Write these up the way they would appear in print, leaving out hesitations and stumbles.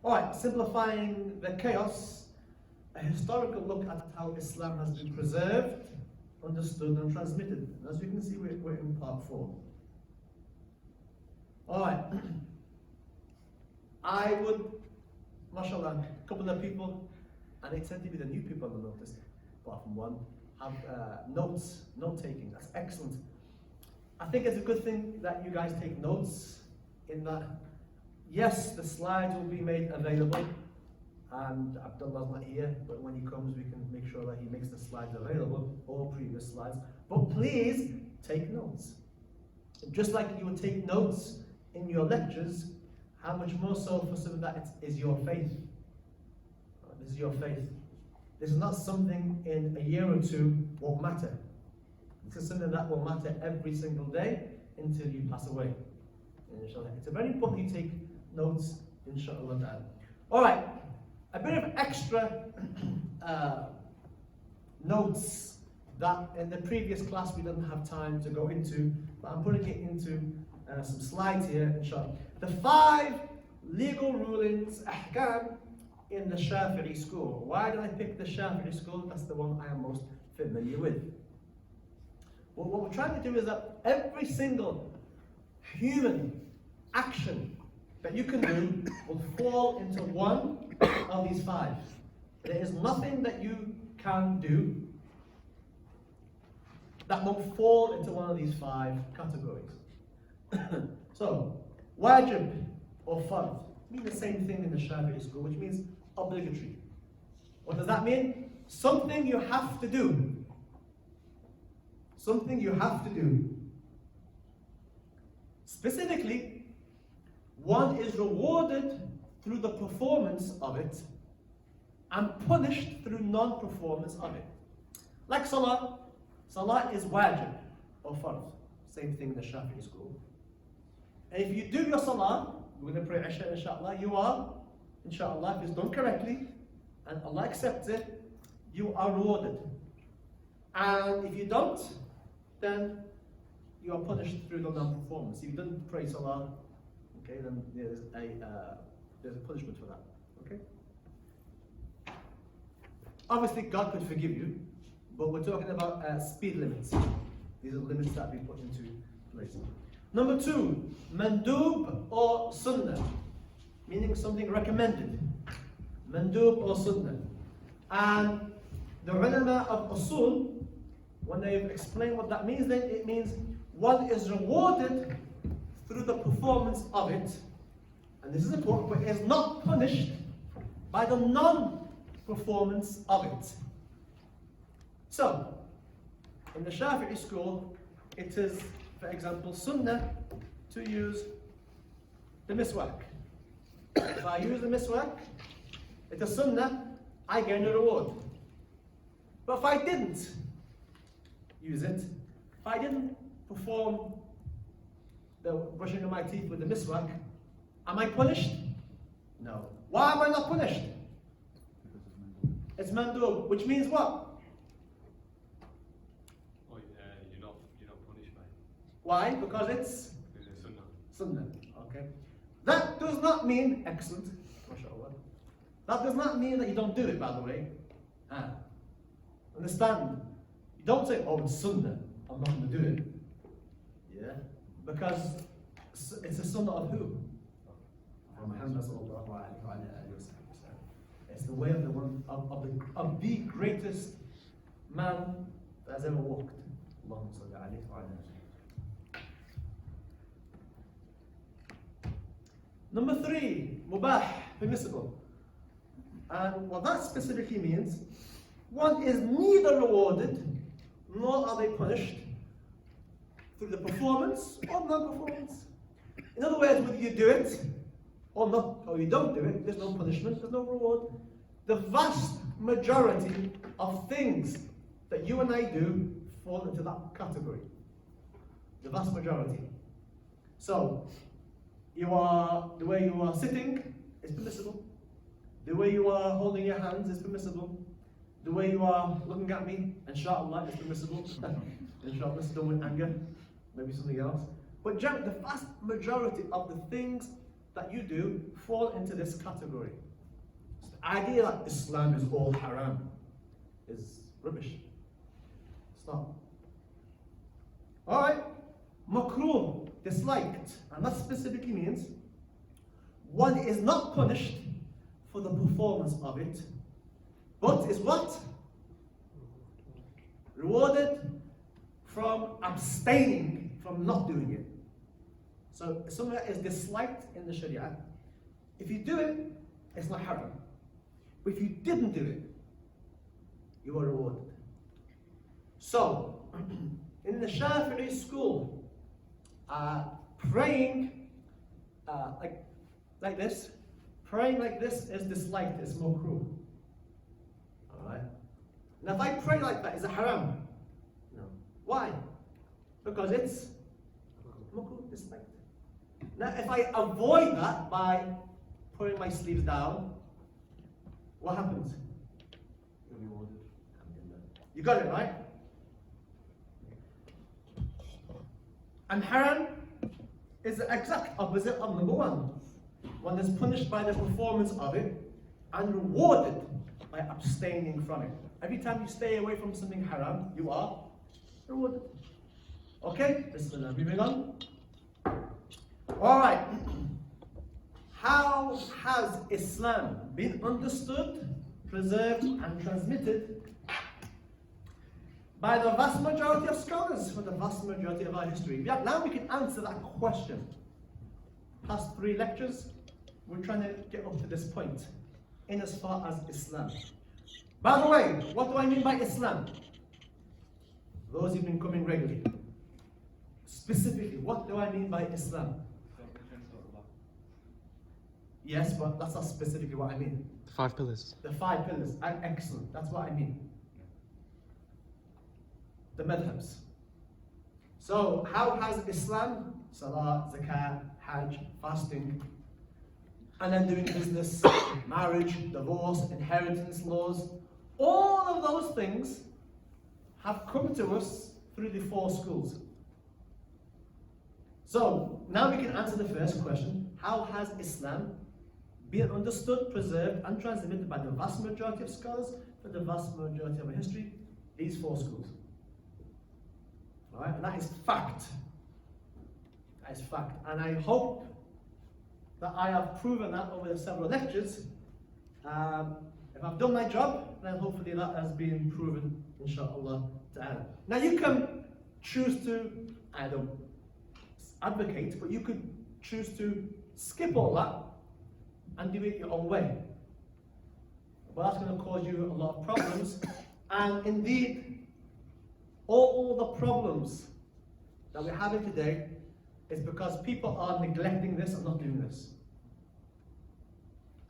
Alright, simplifying the chaos, a historical look at how Islam has been preserved, understood and transmitted. And as you can see, we're in part 4. Alright, I would, mashallah, a couple of people, and they tend to be the new people I've noticed, apart from one, have note-taking. That's excellent. I think it's a good thing that you guys take notes, in that, yes, the slides will be made available, and Abdullah's not here, but when he comes we can make sure that he makes the slides available, all previous slides. But please, take notes. Just like you would take notes in your lectures, how much more so for something that is your faith. This is your faith. This is not something in a year or two won't matter. This is something that will matter every single day until you pass away. Inshallah. It's very important you take notes, inshallah. Alright, a bit of extra notes that in the previous class we didn't have time to go into, but I'm putting it into some slides here, inshallah. The 5 legal rulings, ahkam, in the Shafi'i school. Why did I pick the Shafi'i school? That's the one I am most familiar with. Well, what we're trying to do is that every single human action that you can do will fall into one of these 5. There is nothing that you can do that won't fall into one of these 5 categories. So, wajib or fard mean the same thing in the Shafi'i school, which means obligatory. What does that mean? Something you have to do. Something you have to do. Specifically, one is rewarded through the performance of it and punished through non-performance of it. Like salah. Salah is wajib or fard. Same thing in the Shafi'i school. And if you do your salah, we're going to pray Isha, inshallah, you are, inshallah, if it's done correctly, and Allah accepts it, you are rewarded. And if you don't, then you are punished through the non-performance. If you didn't pray salah, okay, then there's a punishment for that. Okay? Obviously, God could forgive you, but we're talking about speed limits. These are limits that we put into place. Number 2, mandub or sunnah, meaning something recommended. Mandub or sunnah. And the ulama of usul, when they've explained what that means, then it means one is rewarded through the performance of it, and this is important, but is not punished by the non-performance of it. So, in the Shafi'i school, it is, for example, sunnah to use the miswak. If I use the miswak, it's a sunnah, I gain a reward. But if I didn't use it, if I didn't perform the brushing of my teeth with the miswak, am I punished? No. Why am I not punished? It's mandub, which means what? You're not punished by it. Why? Because it's sunnah. Sunnah. Okay. That does not mean, excellent, mashallah. That does not mean that you don't do it, by the way. Understand? You don't say, oh, it's sunnah, I'm not going to do it. Yeah? Because it's a sunnah of who? Muhammad sallallahu alayhi wa sallam. It's the way of the one of the greatest man that has ever walked. Allahumma salli alayhi wa sallam. Number 3, mubah, permissible. And what that specifically means, one is neither rewarded nor are they punished through the performance or non-performance. In other words, whether you do it or not, or you don't do it, there's no punishment, there's no reward. The vast majority of things that you and I do fall into that category. The vast majority. So, the way you are sitting is permissible. The way you are holding your hands is permissible. The way you are looking at me, inshallah, is permissible. Inshallah, it's done with anger, maybe something else. But the vast majority of the things that you do fall into this category. So the idea that Islam is all haram is rubbish. It's not. Alright, makruh, disliked, and that specifically means one is not punished for the performance of it, but is what? Rewarded from abstaining from not doing it. So if something that is disliked in the Sharia, if you do it, it's not haram. But if you didn't do it, you are rewarded. So, in the Shafi'i school, praying like this, praying like this is disliked, it's makruh. Alright? Now if I pray like that, is it haram? No. Why? Because it's makruh, disliked. Now if I avoid that by putting my sleeves down, what happens? You're rewarded. You got it, right? And haram is the exact opposite of number one. One is punished by the performance of it and rewarded by abstaining from it. Every time you stay away from something haram, you are rewarded. Okay, Bismillah, moving on. Alright. How has Islam been understood, preserved, and transmitted by the vast majority of scholars for the vast majority of our history? Yeah, now we can answer that question. Past 3 lectures, we're trying to get up to this point in as far as Islam. By the way, what do I mean by Islam? Those who've been coming regularly. Specifically, what do I mean by Islam? Yes, but that's not specifically what I mean. The 5 pillars. The 5 pillars. Excellent. That's what I mean. The madhabs. So, how has Islam, salah, zakat, hajj, fasting, and then doing business, marriage, divorce, inheritance laws, all of those things have come to us through the 4 schools. So, now we can answer the first question. How has Islam been understood, preserved, and transmitted by the vast majority of scholars for the vast majority of our history? These 4 schools. Alright, and that is fact. That is fact. And I hope that I have proven that over the several lectures. If I've done my job, then hopefully that has been proven, inshallah ta'ala. Now you can choose to, I don't advocate, but you could choose to skip all that and do it your own way. But that's going to cause you a lot of problems. And indeed, all the problems that we're having today is because people are neglecting this and not doing this.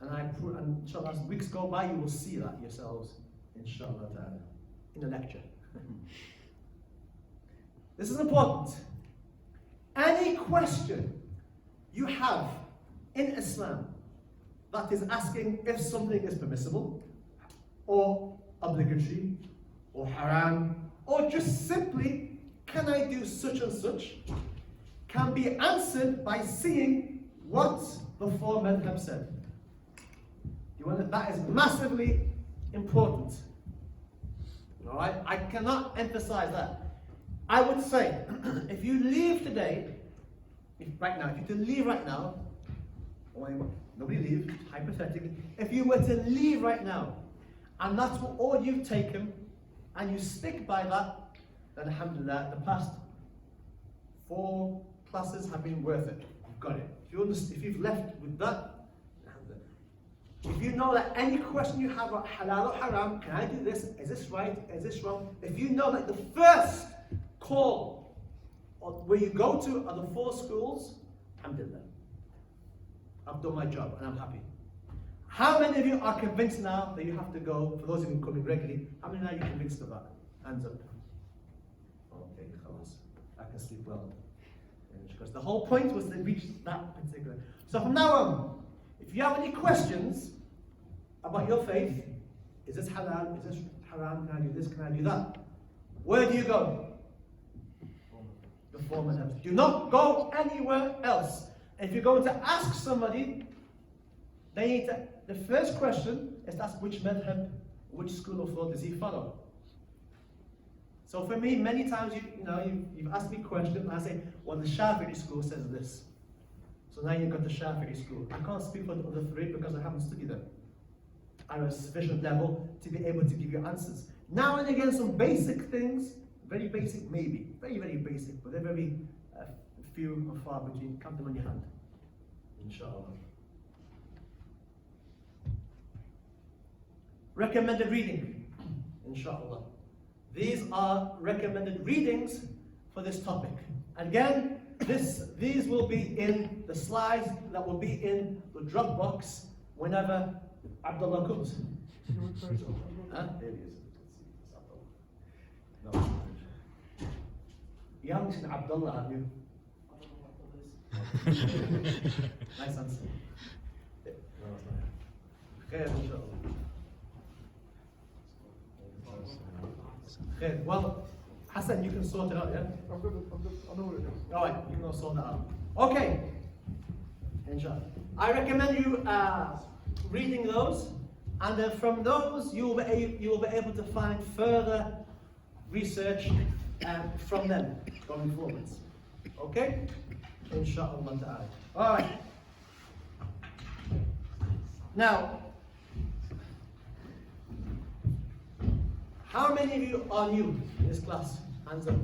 And inshallah, as weeks go by, you will see that yourselves, inshallah ta'ala, in the lecture. This is important. Any question you have in Islam that is asking if something is permissible, or obligatory, or haram, or just simply, can I do such and such, can be answered by seeing what the 4 men have said. That is massively important. Alright? I cannot emphasize that. I would say, if you leave today, if you could leave right now, or nobody leave, hypothetically, if you were to leave right now, and that's what all you've taken, and you stick by that, then alhamdulillah, the past 4 classes have been worth it. You've got it. If you've left with that, if you know that any question you have about halal or haram, can I do this? Is this right? Is this wrong? If you know that the first call or where you go to are the 4 schools, alhamdulillah, I've done my job and I'm happy. How many of you are convinced now that you have to go, for those of you coming regularly, how many are you convinced of that? Hands up. Okay, khalas. I can sleep well. Because the whole point was to reach that particular. So from now on, if you have any questions about your faith, is this halal, is this haram, can I do this, can I do that? Where do you go? The 4 madhabs. Do not go anywhere else. If you're going to ask somebody, the first question is to ask which madhab, which school of thought does he follow. So for me, many times you've asked me a question, and I say, well, the Shafi'i school says this. So now you've got the Shafi'i school. I can't speak for the other three because I haven't studied them. I'm at a sufficient level to be able to give you answers. Now and again, some basic things, very basic maybe, very, very basic, but they're very few and far between. Count them on your hand, inshallah. Recommended reading, inshallah. These are recommended readings for this topic. And again, these will be in the slides that will be in the Dropbox whenever Abdullah comes. Huh? There he is. No. You haven't seen Abdullah, have you? Nice answer. No, it's not. Okay, inshallah. Okay, well, Hassan, you can sort it out, yeah? I'm good. I know what it is. Alright, you can go sort that out. Okay. Inshallah. I recommend you reading those, and then from those you will be able to find further research from them going forwards. Okay? Inshallah ta'ala. Alright. Now, how many of you are new in this class? Hands up.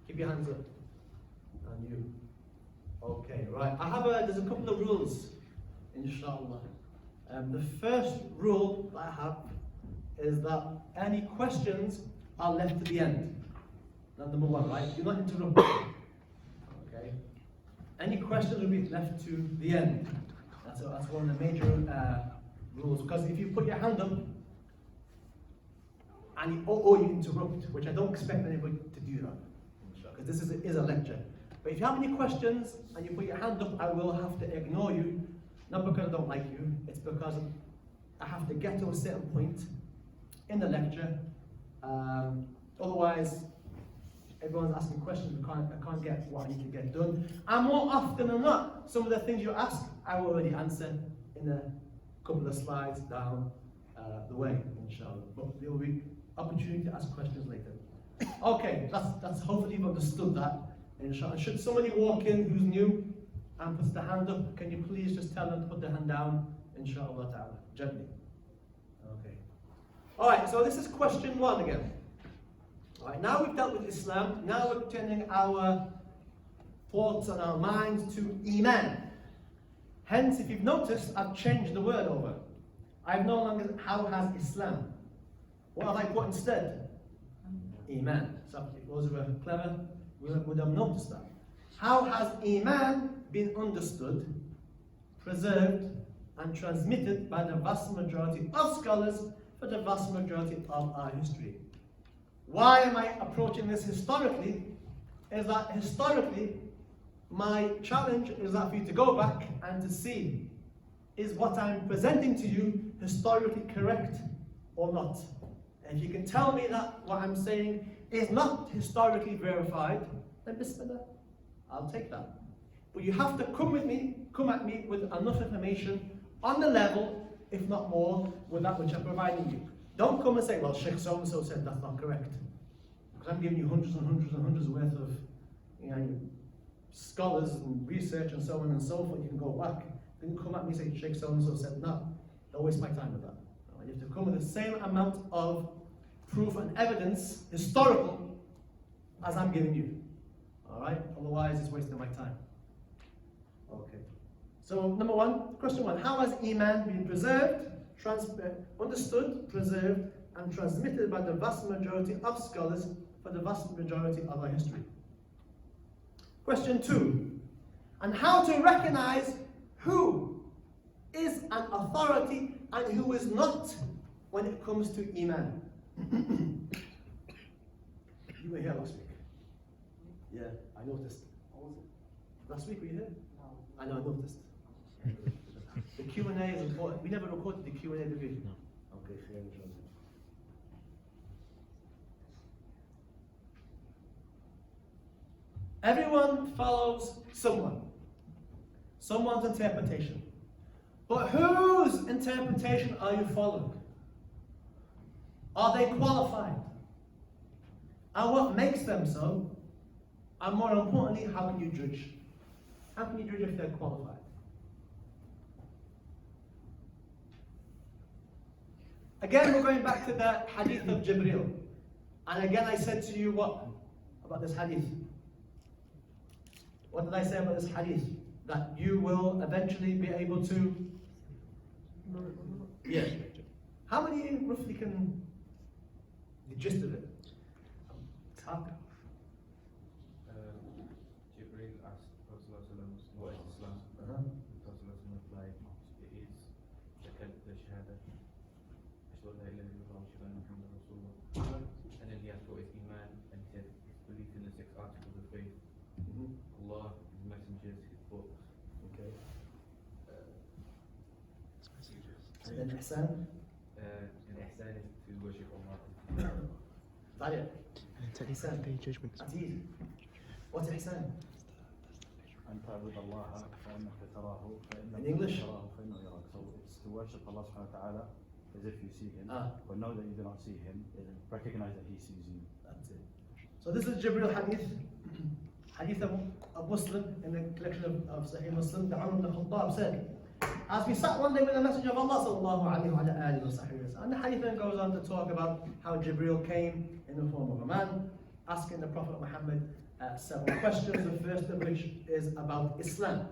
Keep your hands up. And you. Okay, right. There's a couple of rules, inshallah. The first rule that I have is that any questions are left to the end. That's number one, right? You're not interrupted. Okay. Any questions will be left to the end. That's one of the major rules. Because if you put your hand up, or you interrupt, which I don't expect anybody to do that, because this is a lecture. But if you have any questions and you put your hand up, I will have to ignore you, not because I don't like you, it's because I have to get to a certain point in the lecture. Otherwise, everyone's asking questions, I can't get what I need to get done. And more often than not, some of the things you ask, I will already answer in a couple of slides down the way, inshallah. But there will be opportunity to ask questions later. Okay, that's hopefully you've understood that. Inshallah. Should somebody walk in who's new and puts their hand up, can you please just tell them to put their hand down, inshallah ta'ala, gently. Okay. Alright, so this is question one again. Alright, now we've dealt with Islam, now we're turning our thoughts and our minds to Iman. Hence, if you've noticed, I've changed the word over. I've no longer, how has Islam? What have I put instead? Iman. So if those who are clever would have noticed that. How has Iman been understood, preserved, and transmitted by the vast majority of scholars for the vast majority of our history? Why am I approaching this historically? Is that historically, my challenge is that for you to go back and to see, is what I'm presenting to you historically correct or not? And if you can tell me that what I'm saying is not historically verified, then bismillah, I'll take that. But you have to come at me with enough information on the level, if not more, with that which I'm providing you. Don't come and say, well, Sheikh so-and-so said that's not correct. Because I'm giving you hundreds and hundreds and hundreds worth of scholars and research and so on and so forth. You can go back. Don't come at me and say, Sheikh so-and-so said no. Don't waste my time with that. You have to come with the same amount of proof and evidence, historical, as I'm giving you. Alright? Otherwise, it's wasting my time. Okay. So, number one, question one. How has Iman been preserved, understood, preserved, and transmitted by the vast majority of scholars for the vast majority of our history? Question two. And how to recognize who is an authority and who is not when it comes to Iman. You were here last week. Yeah, I noticed. Last week were you here? No. I know, I noticed. The Q&A is important. We never recorded the Q&A, did we? No. Okay, fair enough. Everyone follows someone. someone's interpretation. But whose interpretation are you following? Are they qualified? And what makes them so? And more importantly, how can you judge? How can you judge if they're qualified? Again, we're going back to the hadith of Jibreel. And again, I said to you what about this hadith? What did I say about this hadith? That you will eventually be able to. Yeah. How many roughly can the gist of it? It's hard. Jibreel asked Prophet what is Islam? Uh-huh. The Prophet replied, it is the shahada. Ashhadu an la ilaha illallah wa ashhadu anna Muhammadan Rasulullah. And then he asked what is Iman, and he said it's belief in the 6 articles of faith. Allah, His messengers, His books. Okay. And then Ihsan? And Ihsan is to worship Allah. That it? And then second judgment. That's easy. What's Ihsan? أن تعبد الله كأنك تراه فإن In English? تراه فإنه يراك. So it's to worship Allah subhanahu wa ta'ala as if you see him, but know that you do not see him. Recognize that he sees you. That's it. So this is Jibreel hadith. Hadith of Muslim in the collection of Sahih Muslim. The Umar ibn Khattab said, as we sat one day with the Messenger of Allah sallallahu alayhi wa alihi wa sahbihi, and the hadith then goes on to talk about how Jibreel came in the form of a man, asking the Prophet Muhammad several questions, the first of which is about Islam.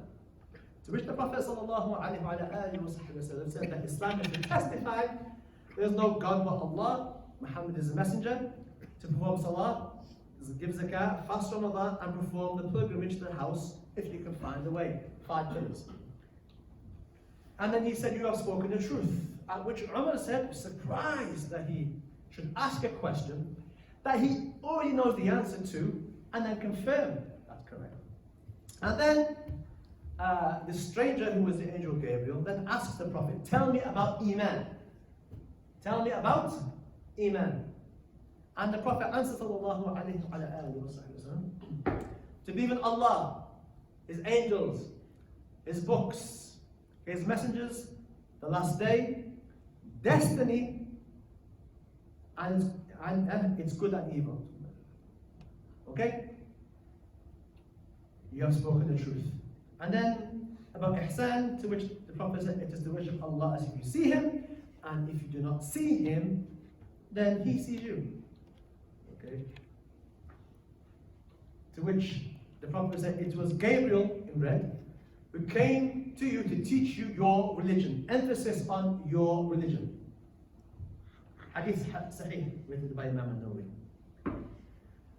To which the Prophet sallallahu alayhi wa alihi wa sahbihi said that Islam is to testify there is no God but Allah, Muhammad is a messenger, to perform salah, give zakah, fast Ramadan, and perform the pilgrimage to the house if you can find the way. 5 pillars. And then he said, you have spoken the truth. At which Umar said, surprised that he should ask a question that he already knows the answer to, and then confirm that's correct. And then the stranger, who was the angel Gabriel, then asks the Prophet, tell me about Iman. Tell me about Iman. And the Prophet answered, sallallahu alayhi wa sallam, to believe in Allah, His angels, His books, His messengers, the last day, destiny, and it's good and evil. Okay? You have spoken the truth. And then about Ihsan, to which the Prophet said, it is to worship Allah as if you see Him, and if you do not see Him, then He sees you. Okay? To which the Prophet said, it was Gabriel in red who came to you to teach you your religion. Emphasis on your religion. Hadith Sahih, written by Imam al-Nawawi.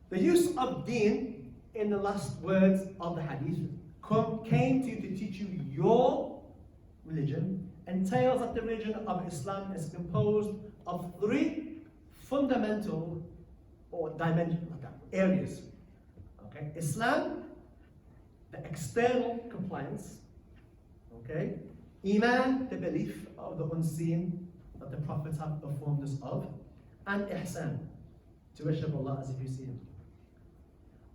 The use of deen in the last words of the hadith came to you to teach you your religion, entails that the religion of Islam is composed of 3 fundamental or dimensions, areas. Okay, Islam, the external compliance. Okay, Iman, the belief of the unseen that the prophets have informed us of, and Ihsan, to worship Allah as if you see Him.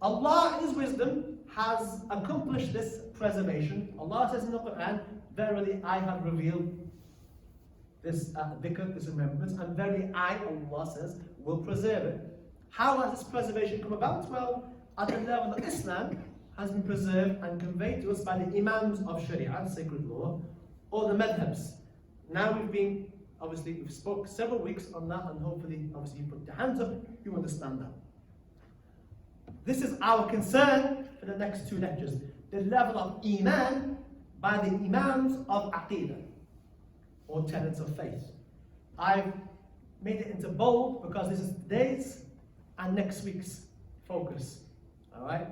Allah, in His wisdom, has accomplished this preservation. Allah says in the Quran, verily I have revealed this dhikr, this remembrance, and verily I, Allah says, will preserve it. How has this preservation come about? Well, at the level of Islam has been preserved and conveyed to us by the Imams of Sharia, sacred law, or the Madhabs. Now we've spoke several weeks on that, and hopefully, obviously, you put your hands up, you understand that. This is our concern for the next 2 lectures. The level of Iman by the Imams of Aqidah, or tenets of faith. I've made it into bold because this is today's and next week's focus. Alright?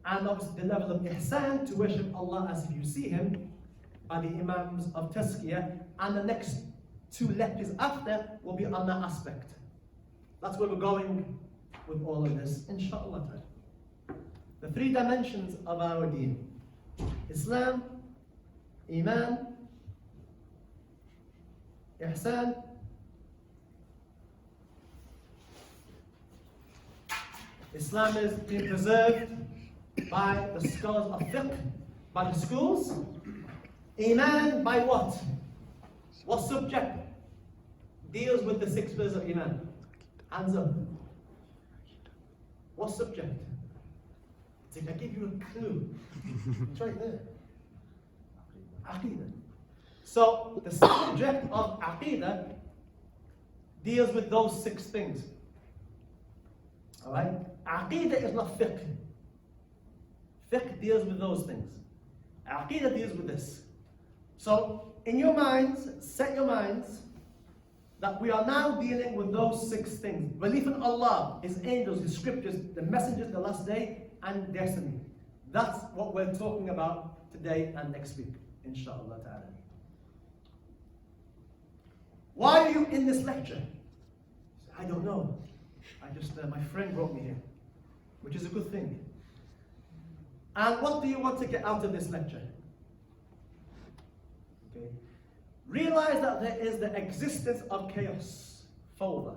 And obviously the level of Ihsan, to worship Allah as if you see Him, by the Imams of Tazkiyah, and the next 2 lectures after will be on that aspect. That's where we're going with all of this, inshallah. The 3 dimensions of our deen: Islam, Iman, Ihsan. Islam is being preserved by the scholars of fiqh By the schools? Iman by what? What subject deals with the 6 pillars of Iman? Hands up. What subject? Did I give you a clue? It's right there. Aqidah. So the subject of Aqidah deals with those 6 things. Alright? Aqidah is not fiqh. Fiqh deals with those things. Aqidah deals with this. So, in your minds, set your minds that we are now dealing with those 6 things. Belief in Allah, His angels, His scriptures, the messengers, the last day, and destiny. That's what we're talking about today and next week, inshallah ta'ala. Why are you in this lecture? I don't know. My friend brought me here, which is a good thing. And what do you want to get out of this lecture? Okay. Realize that there is the existence of chaos, fawda,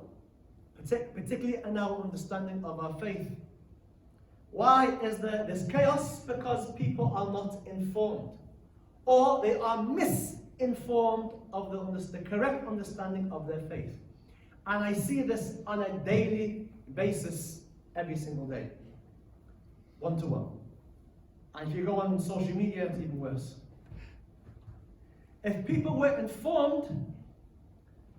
particularly in our understanding of our faith. Why is there this chaos? Because people are not informed, or they are misinformed of the correct understanding of their faith. And I see this on a daily basis, every single day, one-to-one. And if you go on social media, it's even worse. If people were informed,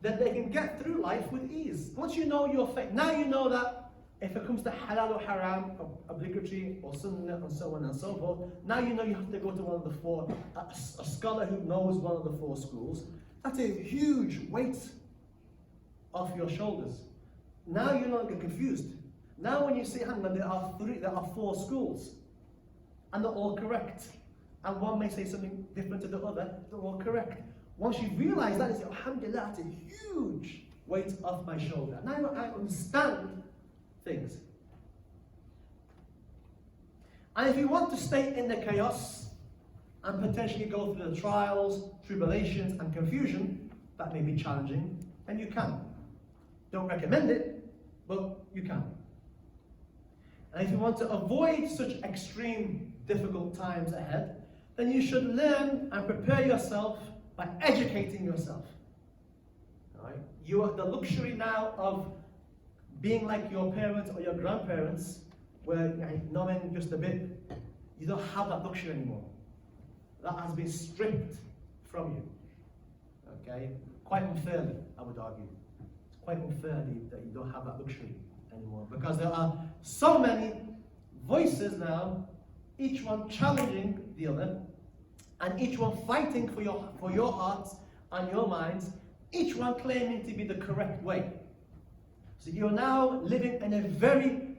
then they can get through life with ease. Once you know your faith, now you know that if it comes to halal or haram, obligatory or sunnah and so on and so forth, now you know you have to go to one of the 4, a scholar who knows one of the 4 schools. That's a huge weight off your shoulders. Now you're not confused. Now when you see, there are 4 schools, and they're all correct. And one may say something different to the other, they're all correct. Once you realize that, you say, alhamdulillah, that's a huge weight off my shoulder. Now I understand things. And if you want to stay in the chaos and potentially go through the trials, tribulations, and confusion, that may be challenging, then you can. Don't recommend it, but you can. And if you want to avoid such extreme, difficult times ahead, then you should learn and prepare yourself by educating yourself. Right? You have the luxury now of being like your parents or your grandparents, where knowing just a bit, you don't have that luxury anymore. That has been stripped from you. Okay? Quite unfairly, I would argue. It's quite unfairly that you don't have that luxury anymore, because there are so many voices now, each one challenging the other, and each one fighting for your hearts and your minds, each one claiming to be the correct way. So you're now living in a very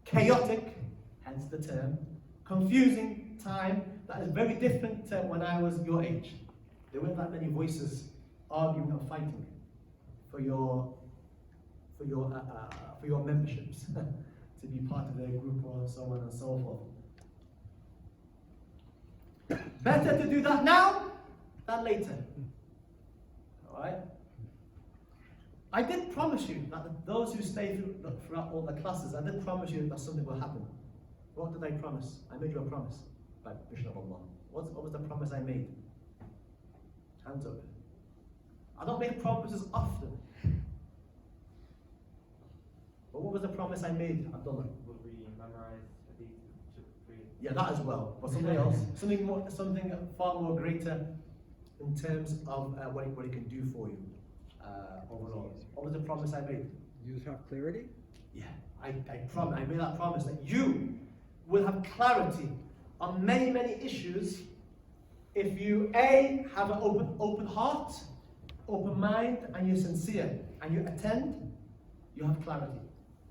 chaotic, hence the term, confusing time that is very different to when I was your age. There weren't that many voices arguing and fighting for your memberships, to be part of their group or so on and so forth. Better to do that now than later. Alright? I did promise you that those who stay throughout all the classes, I did promise you that something will happen. What did I promise? I made you a promise by permission of Allah. What was the promise I made? Hands up. I don't make promises often. But what was the promise I made, Abdullah? Will we memorize hadith? Yeah, that as well. But something else, something far more greater in terms of what it can do for you overall. What was the promise I made? You have clarity? Yeah, I made that promise that you will have clarity on many, many issues if you have an open heart, open mind, and you're sincere, and you attend, you have clarity.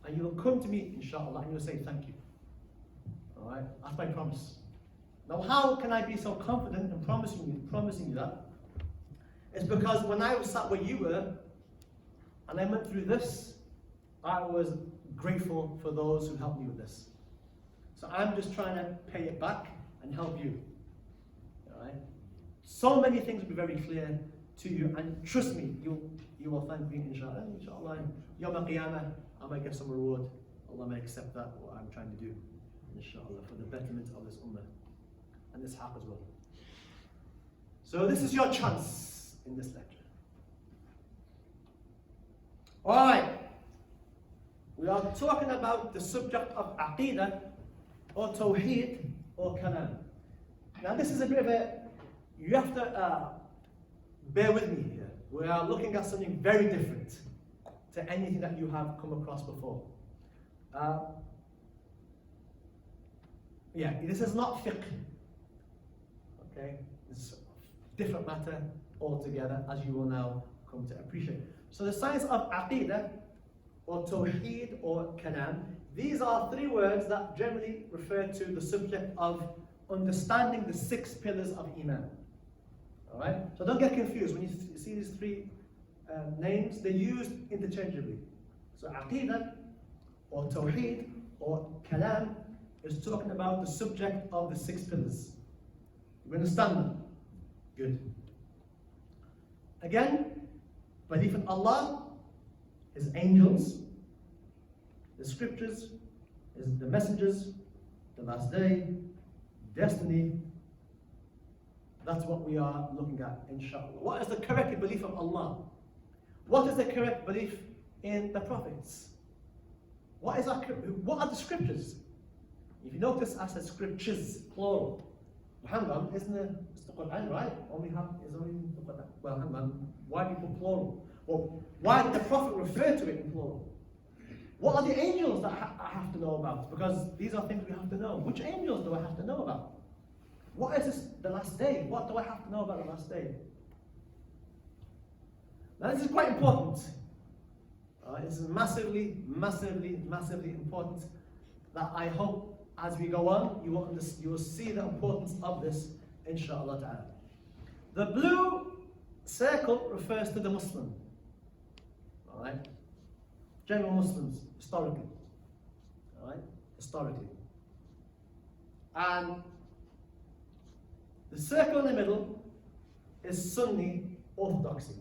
And you'll come to me, inshallah, and you'll say thank you. Alright? That's my promise. Now how can I be so confident in promising you that? It's because when I was sat where you were, and I went through this, I was grateful for those who helped me with this. So I'm just trying to pay it back and help you. Alright? So many things will be very clear to you, and trust me, you will thank me, inshallah. Inshallah, Yawm al-Qiyamah, I might get some reward. Allah may accept that, what I'm trying to do, inshallah, for the betterment of this ummah. and Ishaq as well. So this is your chance in this lecture. Alright, we are talking about the subject of Aqidah or Tawheed or Kalam. Now this is a bit of a, you have to bear with me here. We are looking at something very different to anything that you have come across before. This is not fiqh. Okay, it's a different matter altogether, as you will now come to appreciate. So the science of Aqidah, or Tawheed, or Kalam, these are three words that generally refer to the subject of understanding the 6 pillars of Iman. Alright? So don't get confused. When you see these three names, they're used interchangeably. So Aqidah, or Tawheed, or Kalam, is talking about the subject of the 6 pillars. You understand them? Good. Again, belief in Allah, His angels, the scriptures, the messengers, the last day, destiny. That's what we are looking at, inshallah. What is the correct belief of Allah? What is the correct belief in the prophets? What are the scriptures? If you notice, I said scriptures, plural. Hang on, it's the Quran, right? It's only the Quran. Well, hang on. Why do you put plural? Well, why did the Prophet refer to it in plural? What are the angels that I have to know about? Because these are things we have to know. Which angels do I have to know about? What is this, the last day? What do I have to know about the last day? Now this is quite important. This is massively, massively, massively important, that I hope as we go on, you will see the importance of this, inshallah ta'ala. The blue circle refers to the Muslim. Alright? General Muslims, historically. Alright? Historically. And the circle in the middle is Sunni orthodoxy.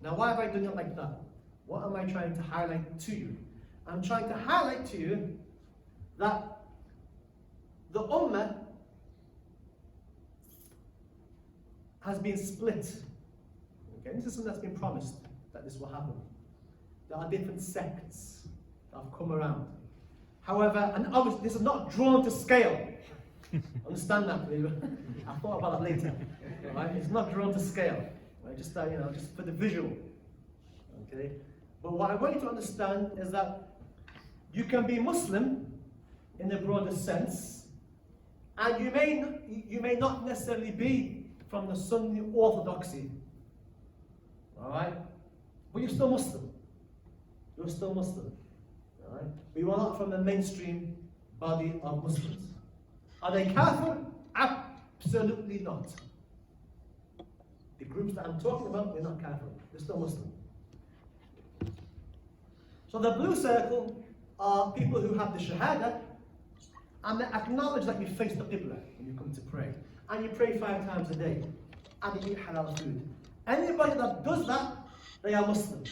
Now why have I done it like that? What am I trying to highlight to you? I'm trying to highlight to you that the Ummah has been split. Okay, this is something that's been promised, that this will happen. There are different sects that have come around. However, and obviously this is not drawn to scale. Understand that, please? I thought about that later. Right? It's not drawn to scale. Right? Just just for the visual. Okay? But what I want you to understand is that you can be Muslim in the broadest sense, and you may not necessarily be from the Sunni orthodoxy. Alright? But you're still Muslim. You're still Muslim. Alright? But you are not from the mainstream body of Muslims. Are they kafir? Absolutely not. The groups that I'm talking about, they're not kafir. They're still Muslim. So the blue circle are people who have the shahada, and they acknowledge that you face the qibla when you come to pray. And you pray 5 times a day. And you eat halal food. Anybody that does that, they are Muslim.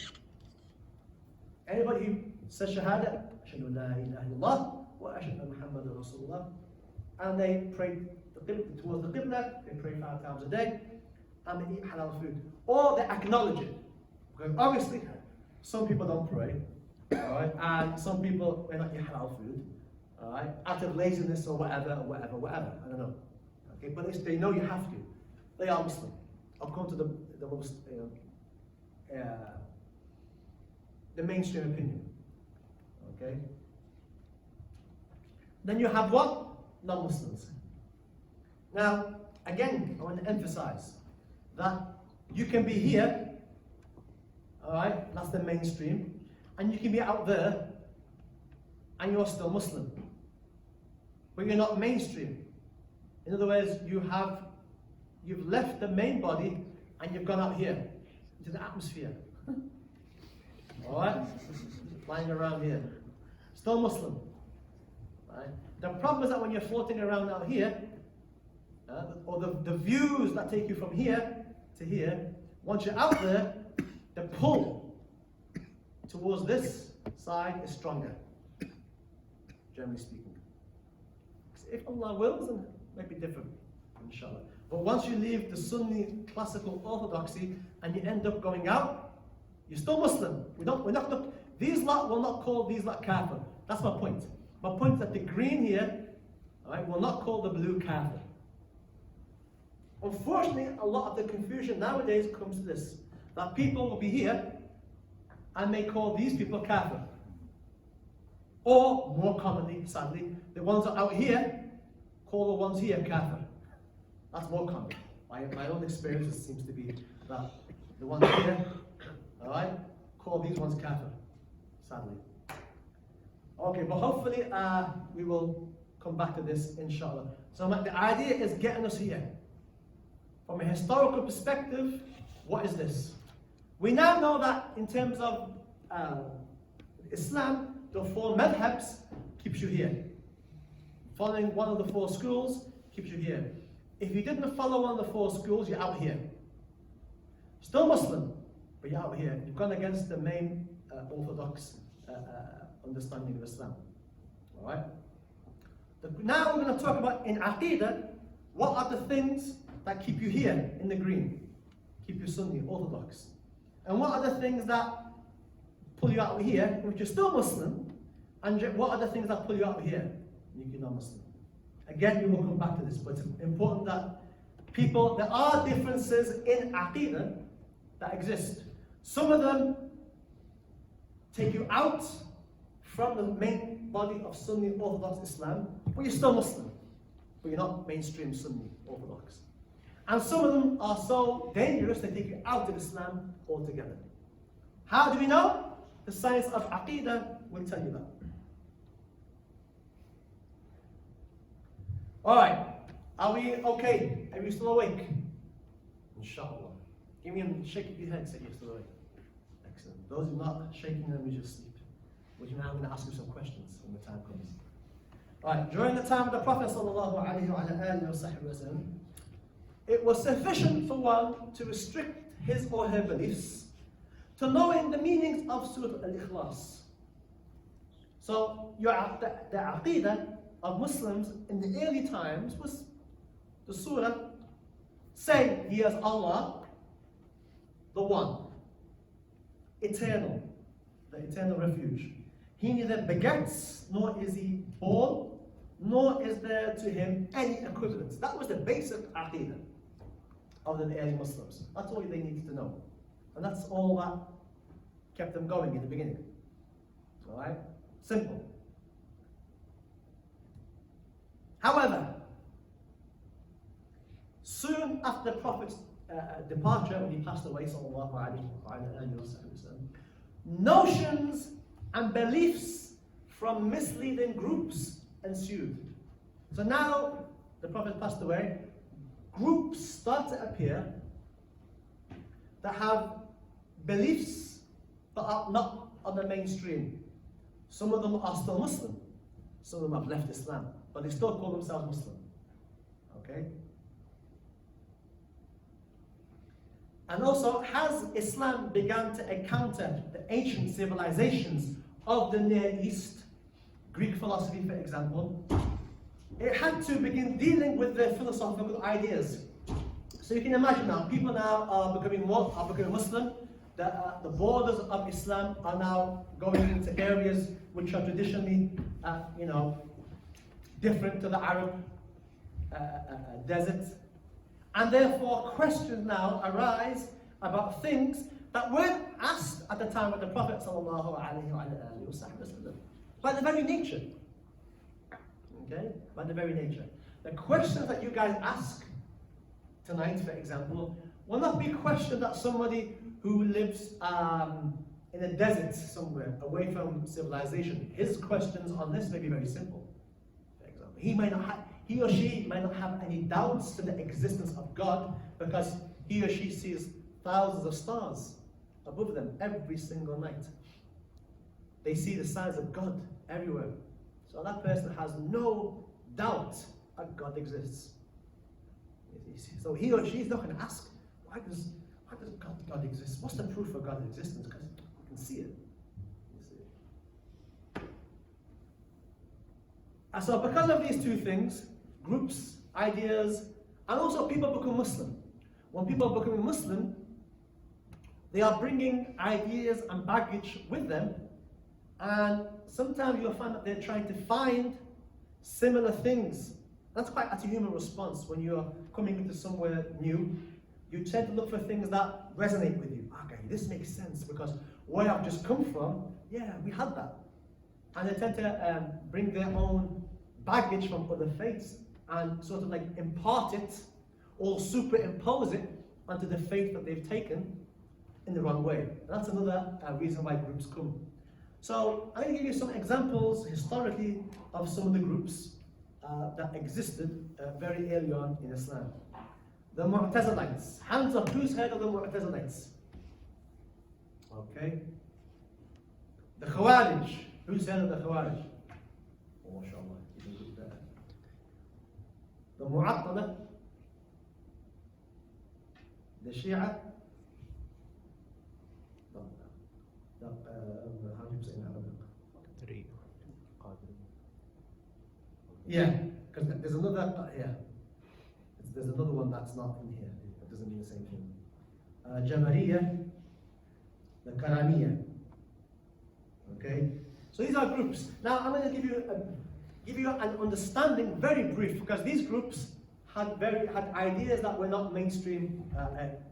Anybody who says shahada, ashhadu la ilaha illallah, wa ashhadu anna Muhammadan Rasulullah, and they pray towards the qibla, they pray 5 times a day, and they eat halal food. Or they acknowledge it. Because obviously, some people don't pray, alright, and some people may not eat halal food, alright, out of laziness or whatever, I don't know. Okay, but they know you have to. They are Muslim. According to the most, the mainstream opinion. Okay. Then you have what? Non-Muslims. Now, again, I want to emphasize that you can be here, alright, that's the mainstream, and you can be out there, and you're still Muslim. But you're not mainstream. In other words, you've left the main body and you've gone out here into the atmosphere. Alright? Flying around here. Still Muslim. Right? The problem is that when you're floating around out here, or the views that take you from here to here, once you're out there, the pull towards this side is stronger, generally speaking. If Allah wills, then it might be different, inshallah. But once you leave the Sunni classical orthodoxy and you end up going out, you're still Muslim. These lot will not call these lot kafir. That's my point. My point is that the green here, all right, will not call the blue kafir. Unfortunately, a lot of the confusion nowadays comes to this, that people will be here and may call these people kafir. Or, more commonly, sadly, the ones that are out here call the ones here kafir. That's more common. My own experience seems to be that the ones here, all right, call these ones kafir, sadly. Okay, but hopefully we will come back to this, inshallah. So the idea is getting us here. From a historical perspective, what is this? We now know that in terms of Islam, the 4 madhabs keeps you here. Following one of the 4 schools keeps you here. If you didn't follow one of the 4 schools, you're out here. Still Muslim, but you're out here. You've gone against the main orthodox understanding of Islam. All right. Now we're going to talk about in Aqidah, what are the things that keep you here in the green, keep you Sunni, orthodox, and what are the things that pull you out of here, which you're still Muslim, and what are the things that pull you out of here, and you're not Muslim. Again, we will come back to this, but it's important that there are differences in Aqidah that exist. Some of them take you out from the main body of Sunni Orthodox Islam, but you're still Muslim, but you're not mainstream Sunni Orthodox. And some of them are so dangerous they take you out of Islam altogether. How do we know? The science of Aqidah will tell you that. Alright, are we okay? Are you still awake? Inshallah. Give me a shake of your head, say you're still awake. Excellent. Those who are not shaking them, you just sleep. Which now I'm going to ask you some questions when the time comes. Alright, during the time of the Prophet ﷺ, it was sufficient for one to restrict his or her beliefs to knowing the meanings of Surah Al-Ikhlas. So the Aqidah of Muslims in the early times was the surah saying He is Allah, the One, eternal, the eternal refuge. He neither begets, nor is He born, nor is there to Him any equivalence. That was the basic Aqidah of the early Muslims. That's all they needed to know. And that's all that kept them going in the beginning. Alright? Simple. However, soon after the Prophet's departure, when he passed away, sallallahu alayhi wa sallam, notions and beliefs from misleading groups ensued. So now the Prophet passed away, groups start to appear that have beliefs that are not on the mainstream. Some of them are still Muslim, some of them have left Islam, but they still call themselves Muslim. Okay? And also, has Islam begun to encounter the ancient civilizations of the Near East, Greek philosophy for example, it had to begin dealing with their philosophical ideas. So you can imagine now, people now are becoming Muslim, the borders of Islam are now going into areas which are traditionally, different to the Arab desert. And therefore questions now arise about things that weren't asked at the time of the Prophet ﷺ, by the very nature. Okay? By the very nature. The questions that you guys ask tonight, for example, will not be questions that somebody who lives in a desert somewhere, away from civilization, his questions on this may be very simple. For example, he or she might not have any doubts to the existence of God because he or she sees thousands of stars above them every single night. They see the signs of God everywhere. So that person has no doubt that God exists. So he or she is not going to ask, why does God exist? What's the proof of God's existence? Because you can see it. So because of these two things, groups, ideas, and also people become Muslim. When people are becoming Muslim, they are bringing ideas and baggage with them, and sometimes you'll find that they're trying to find similar things. That's a human response. When you're coming into somewhere new, you tend to look for things that resonate with you. Okay, this makes sense because where I've just come from, yeah, we had that. And they tend to bring their own baggage from other faiths and sort of like impart it or superimpose it onto the faith that they've taken in the wrong way. That's another reason why groups come. So I'm going to give you some examples historically of some of the groups that existed very early on in Islam. The Mu'tazilites. Hands up, who's heard of the Mu'tazilites? Okay. The Khawarij. Who's heard of the Khawarij? Oh, mashallah, you can do better. The Mu'attala. The Shia. How do you say in Arabic? Yeah, because there's another, there's another one that's not in here. It doesn't mean the same thing. Jabariya, the Karamiya. Okay, so these are groups. Now I'm going to give you an understanding, very brief, because these groups had ideas that were not mainstream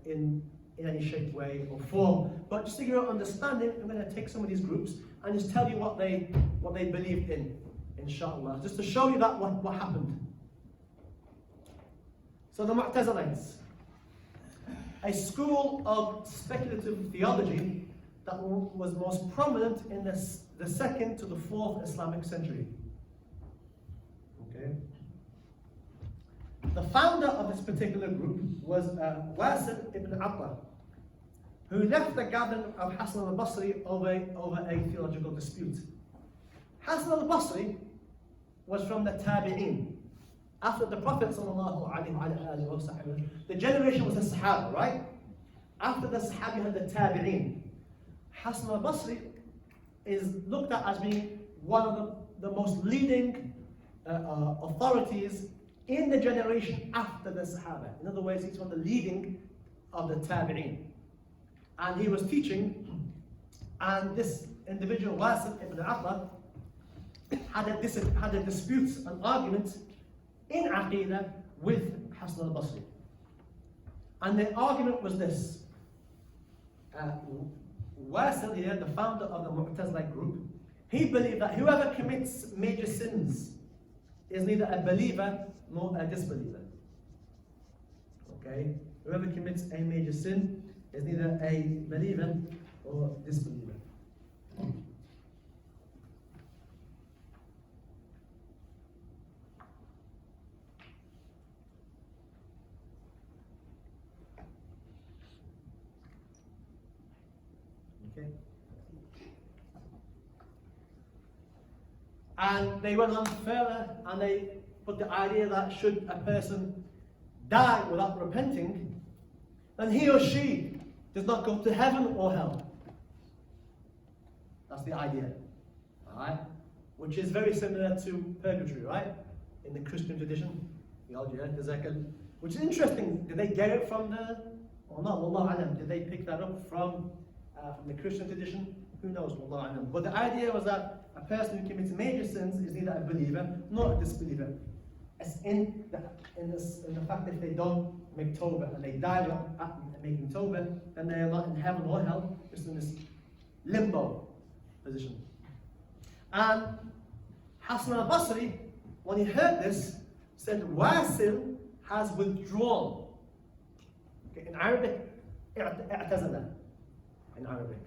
in any shape, way, or form. But just to give you an understanding, I'm going to take some of these groups and just tell you what they believed in, inshallah, just to show you that what happened. So the Mu'tazilites, a school of speculative theology that was most prominent in the 2nd to the 4th Islamic century. Okay. The founder of this particular group was Wasil ibn Atta, who left the gathering of Hassan al-Basri over a theological dispute. Hassan al-Basri was from the Tabi'een. After the Prophet ﷺ, the generation was the Sahaba, right? After the Sahaba, you had the Tabi'een. Hassan al-Basri is looked at as being one of the most leading authorities in the generation after the Sahaba. In other words, he's one of the leading of the Tabi'een. And he was teaching, and this individual, Wasil ibn Atta, had a dispute, an argument in Aqidah with Hassan al-Basri. And the argument was this. Wasil here, the founder of the Mu'tazilite group, he believed that whoever commits major sins is neither a believer nor a disbeliever. Okay? Whoever commits a major sin is neither a believer or disbeliever. Okay? And they went on further and they put the idea that should a person die without repenting, then he or she does not go to heaven or hell. That's the idea. Alright? Which is very similar to purgatory, right? In the Christian tradition. Which is interesting. Did they get it from or not? Wallahu alam. Did they pick that up from the Christian tradition? Who knows? Wallahu alam. But the idea was that a person who commits major sins is neither a believer nor a disbeliever. As in the fact that if they don't make tawbah and they die without making tawbah, then they are not in heaven or hell, just in this limbo position. And Hassan al-Basri, when he heard this, said Wasil has withdrawn. Okay, in Arabic, i'tazala. In Arabic.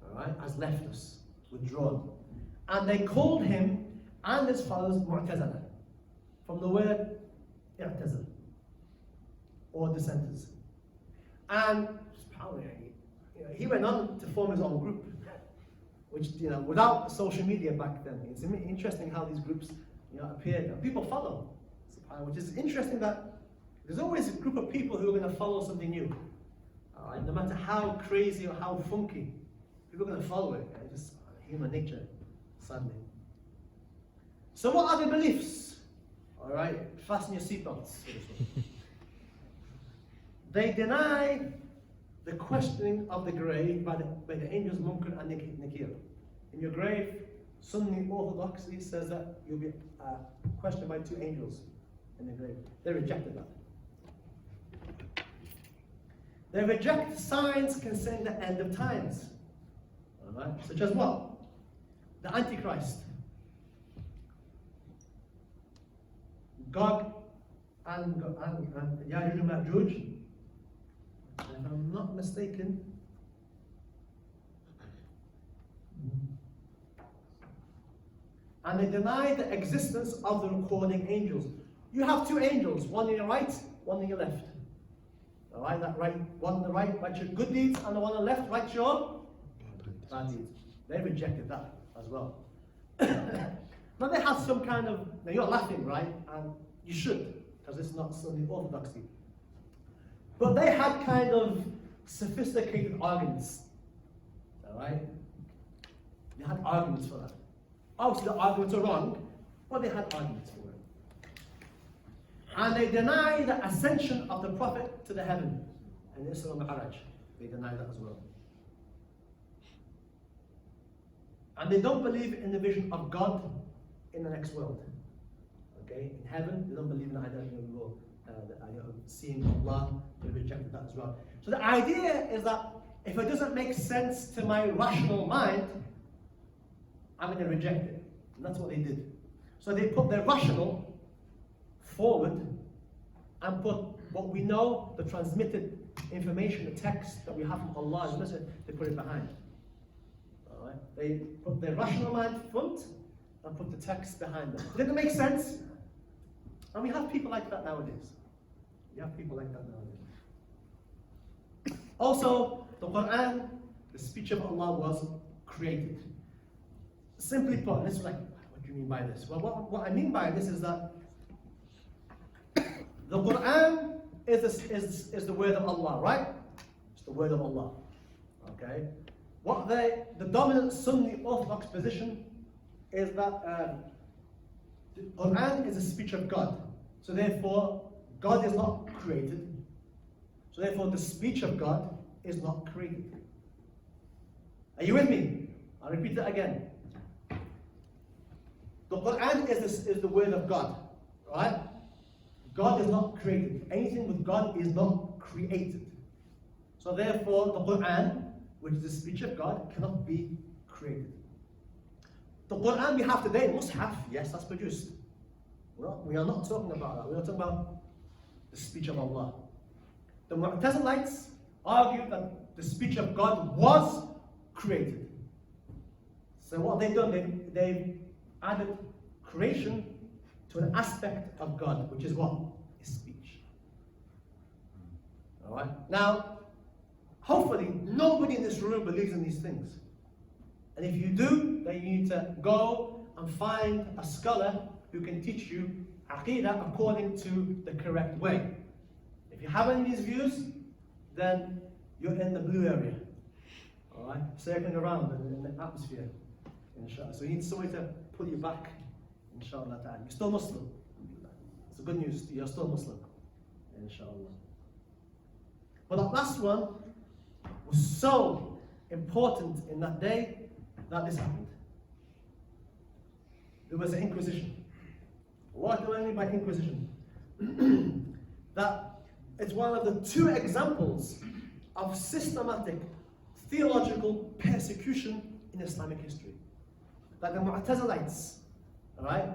Alright, has left us, withdrawn. And they called him and his followers Mu'tazila, from the word i'tazal, or dissenters. And he went on to form his own group, which, without social media back then, it's interesting how these groups appeared and people follow. Which is interesting that there's always a group of people who are going to follow something new. No matter how crazy or how funky, people are going to follow it. It's just human nature, sadly. So what are the beliefs? All right, fasten your seatbelts. They deny the questioning of the grave by the angels Munkar and Nakir. In your grave, Sunni orthodoxy says that you'll be questioned by two angels in the grave. They rejected that. They reject signs concerning the end of times. All right, such as what? The Antichrist, Gog and Ya'juj and Ma'juj. If I'm not mistaken, and they deny the existence of the recording angels. You have two angels, one on your right, one on your left. All right, that right, one on the right writes your good deeds, and the one on the left writes your bad deeds. They rejected that as well. Now they had some kind of, now you're laughing, right? And you should, because it's not Sunni orthodoxy. But they had kind of sophisticated arguments. All right? They had arguments for that. Obviously, the arguments are wrong, but they had arguments for it. And they deny the ascension of the Prophet to the heaven in Isra Mi'raj. They deny that as well. And they don't believe in the vision of God in the next world. Okay? In heaven, they don't believe in the idea of seeing Allah. They rejected that as well. So the idea is that if it doesn't make sense to my rational mind, I'm going to reject it. And that's what they did. So they put their rational forward and put what we know, the transmitted information, the text that we have from Allah, they put it behind. All right? They put their rational mind front and put the text behind them. Didn't make sense. And we have people like that nowadays. We have people like that nowadays. Also, the Quran, the speech of Allah, was created. Simply put, this is like, what do you mean by this? Well, what I mean by this is that the Quran is the word of Allah, right? It's the word of Allah. Okay? The dominant Sunni Orthodox position is that the Quran is a speech of God. So therefore, God is not created. So therefore, the speech of God is not created. Are you with me? I'll repeat it again. The Quran is the word of God, right? God is not created. Anything with God is not created. So therefore, the Quran, which is the speech of God, cannot be created. The Quran we have today, Mus'haf, yes, that's produced. We are not talking about that. We are talking about the speech of Allah. The Mu'tazilites argue that the speech of God was created. So what they've done, they've added creation to an aspect of God, which is what? His speech. Alright? Now, hopefully nobody in this room believes in these things. And if you do, then you need to go and find a scholar who can teach you Aqidah according to the correct way. If you have any of these views, then you're in the blue area. Alright? Circling around in the atmosphere. Inshallah. So you need somebody to pull you back. Inshallah ta'ala. You're still Muslim. It's a good news. You're still Muslim. Inshallah. But that last one was so important in that day that this happened. There was an inquisition. What do I mean by inquisition? That it's one of the two examples of systematic theological persecution in Islamic history. That the Mu'tazilites, alright,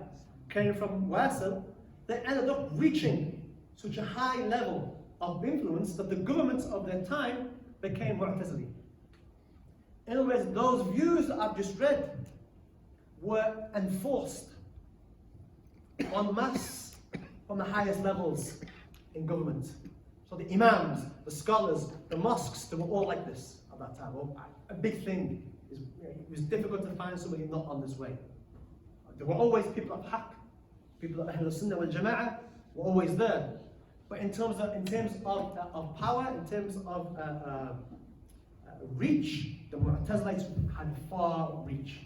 came from Wasil, they ended up reaching such a high level of influence that the governments of their time became Mu'tazili. In other words, those views that I've just read were enforced en masse from the highest levels in government. So the imams, the scholars, the mosques, they were all like this at that time. A big thing. It was difficult to find somebody not on this way. There were always people of Haqq, people of Ahlul Sunnah wal Jama'ah were always there. But in terms of power, in terms of reach, the Mu'tazilites had far reach.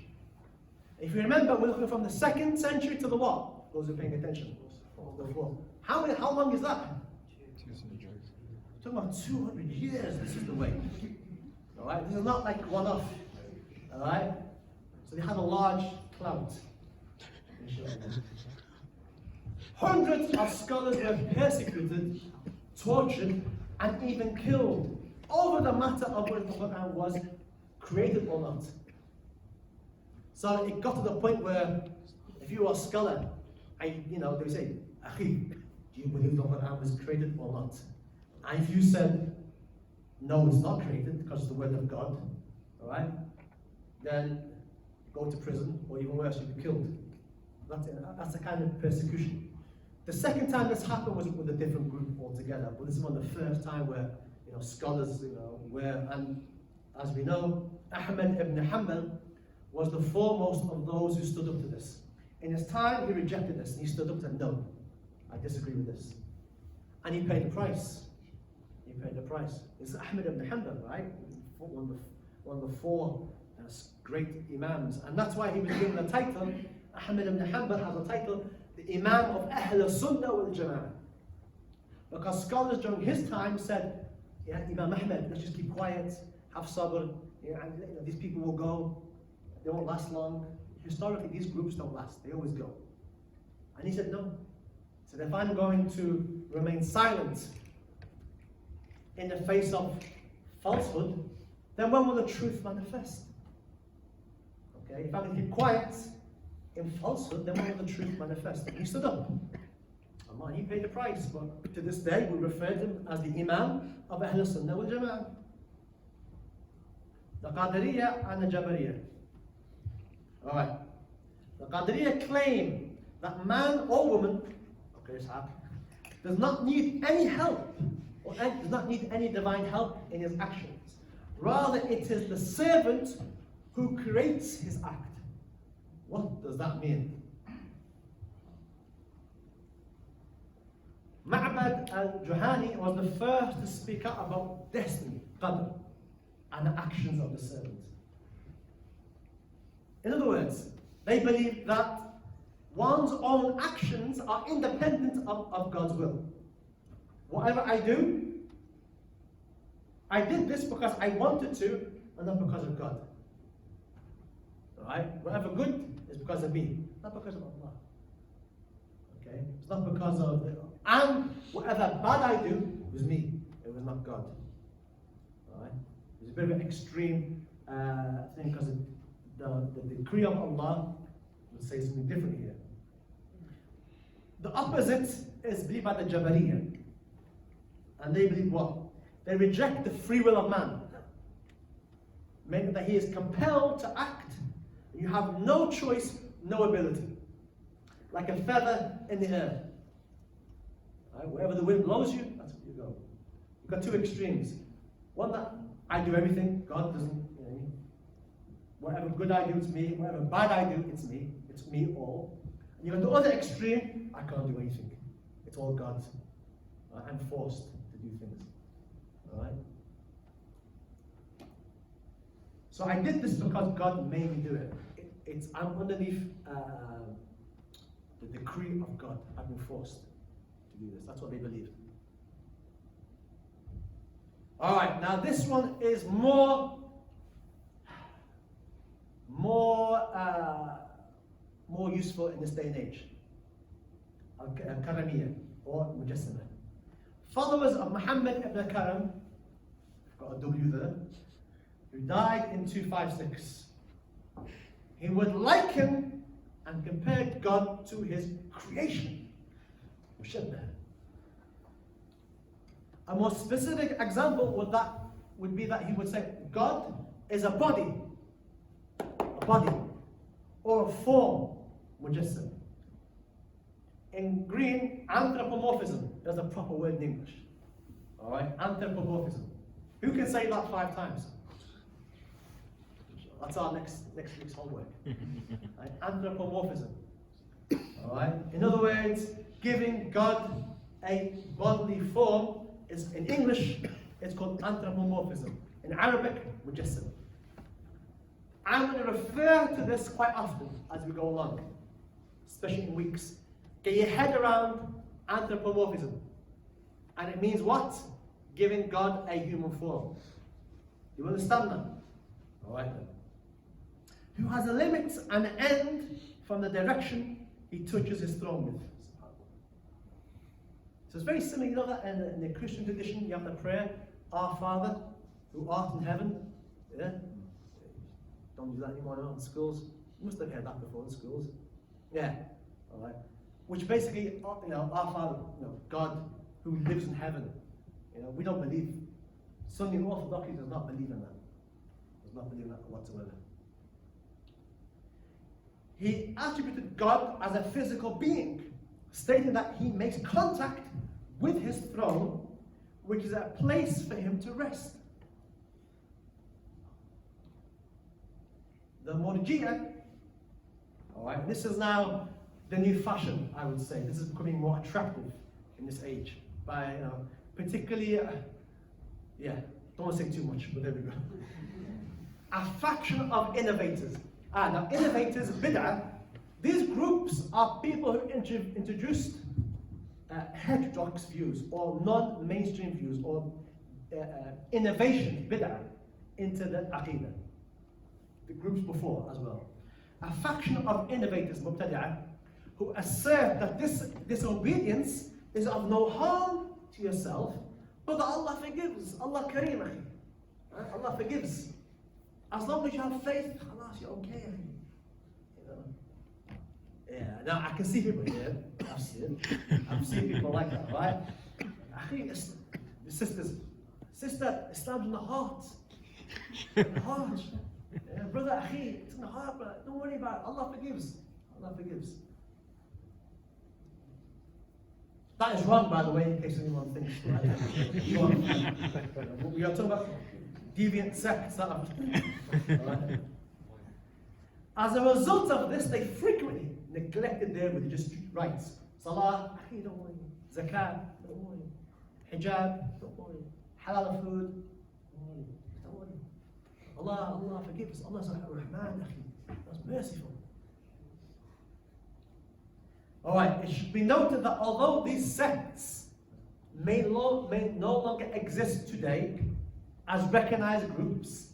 If you remember, we're looking from the 2nd century to the what? Those who are paying attention. The 4th. How long is that? We're talking about 200 years. This is the way. All right. This is not like one off. All right. So they had a large cloud. Hundreds of scholars were persecuted, tortured, and even killed over the matter of whether the Quran was created or not. So it got to the point where, if you were a scholar, they would say, "Akhi, do you believe the Quran was created or not?" And if you said, "No, it's not created because it's the word of God," all right, then go to prison, or even worse, you'd be killed. That's the kind of persecution. The second time this happened was with a different group altogether, but this is one of the first time where scholars were, and as we know, Ahmad ibn Hanbal was the foremost of those who stood up to this. In his time, he rejected this, and he stood up and said, "No, I disagree with this," and he paid the price. He paid the price. It's Ahmad ibn Hanbal, right? One of the 4 great imams, and that's why he was given the title. Ahmad ibn Hanbal has a title, the Imam of Ahl Sunnah wal Jama'ah. Because scholars during his time said, "Yeah, Imam Ahmad, let's just keep quiet, have sabr, and these people will go, they won't last long." Historically, these groups don't last, they always go. And he said, "No." He said, "If I'm going to remain silent in the face of falsehood, then when will the truth manifest? Okay, if I'm going to keep quiet in falsehood, then when will the truth manifest?" And he stood up. He paid the price, but to this day we refer to him as the Imam of Ahl Sunnah wal Jama'ah. The Qadiriyah and the Jabariyah. Alright. The Qadiriyah claim that man or woman, does not need any help, or does not need any divine help in his actions. Rather, it is the servant who creates his act. What does that mean? Ma'bad al-Juhani was the first to speak out about destiny, qadr, and the actions of the servant. In other words, they believe that one's own actions are independent of God's will. Whatever I do, I did this because I wanted to, and not because of God. Alright? Whatever good is because of me, not because of Allah. Okay? It's not because of and whatever bad I do was me, it was not God. Alright? It's a bit of an extreme thing because the decree of Allah would say something different here. The opposite is believed by the Jabariyah. And they believe what? They reject the free will of man, meaning that he is compelled to act. You have no choice, no ability. Like a feather in the air. Right? Wherever the wind blows you, that's where you go. You've got two extremes. One that I do everything, God doesn't. Whatever good I do, it's me. Whatever bad I do, it's me. It's me all. And you've got the other extreme, I can't do anything. It's all God. I'm forced to do things. Alright? So I did this because God made me do it. I'm underneath the decree of God. I've been forced to do this. That's what they believe. Alright, now this one is more useful in this day and age. Al-Karamiyya or Mujassima. Followers of Muhammad ibn Karam, got a W there, who died in 256. He would liken and compare God to his creation. A more specific example would be that he would say God is a body or a form, mujassim. In green, anthropomorphism. There's a proper word in English. Alright, anthropomorphism. Who can say that 5 times? That's our next week's homework. Right? Anthropomorphism. Alright? In other words, giving God a bodily form is in English, it's called anthropomorphism. In Arabic, mujassim. I'm going to refer to this quite often as we go along, especially in weeks. Get your head around anthropomorphism. And it means what? Giving God a human form. You understand that? Alright then. Who has a limit and an end from the direction he touches his throne with. So it's very similar, you know that in the Christian tradition you have the prayer, Our Father, who art in heaven. Yeah? Don't do that anymore now in schools. You must have heard that before in schools. Yeah. Alright. Which basically, you know, Our Father, you know, God who lives in heaven. You know, we don't believe. Sunni Orthodoxy does not believe in that. Does not believe in that whatsoever. He attributed God as a physical being, stating that he makes contact with his throne, which is a place for him to rest. The Murji'ah, alright, this is now the new fashion, I would say. This is becoming more attractive in this age. By particularly, yeah, don't want to say too much, but there we go. A faction of innovators. Now innovators, bid'ah, these groups are people who introduced heterodox views or non-mainstream views or innovation, bid'ah, into the aqidah. The groups before as well. A faction of innovators, mubtadi'ah, who assert that this disobedience is of no harm to yourself, but that Allah forgives. Allah kareem, akhi. Allah forgives. As long as you have faith, khalas, you're okay. You know? Yeah, now I can see people here. I've seen people like that, right? Akhi, the sisters, sister, Islam's in the heart. In the heart. Yeah, brother, akhi, it's in the heart, brother. Don't worry about it. Allah forgives. Allah forgives. That is wrong, by the way, in case anyone thinks. Right? We are talking about deviant sects. Right? As a result of this, they frequently neglected their religious rights. Salah, don't worry. Zakat, don't worry. Hijab, don't worry. Halal food, don't worry. Allah forgives. Allah is Rahman, that's merciful. Alright, it should be noted that although these sects may no longer exist today as recognized groups,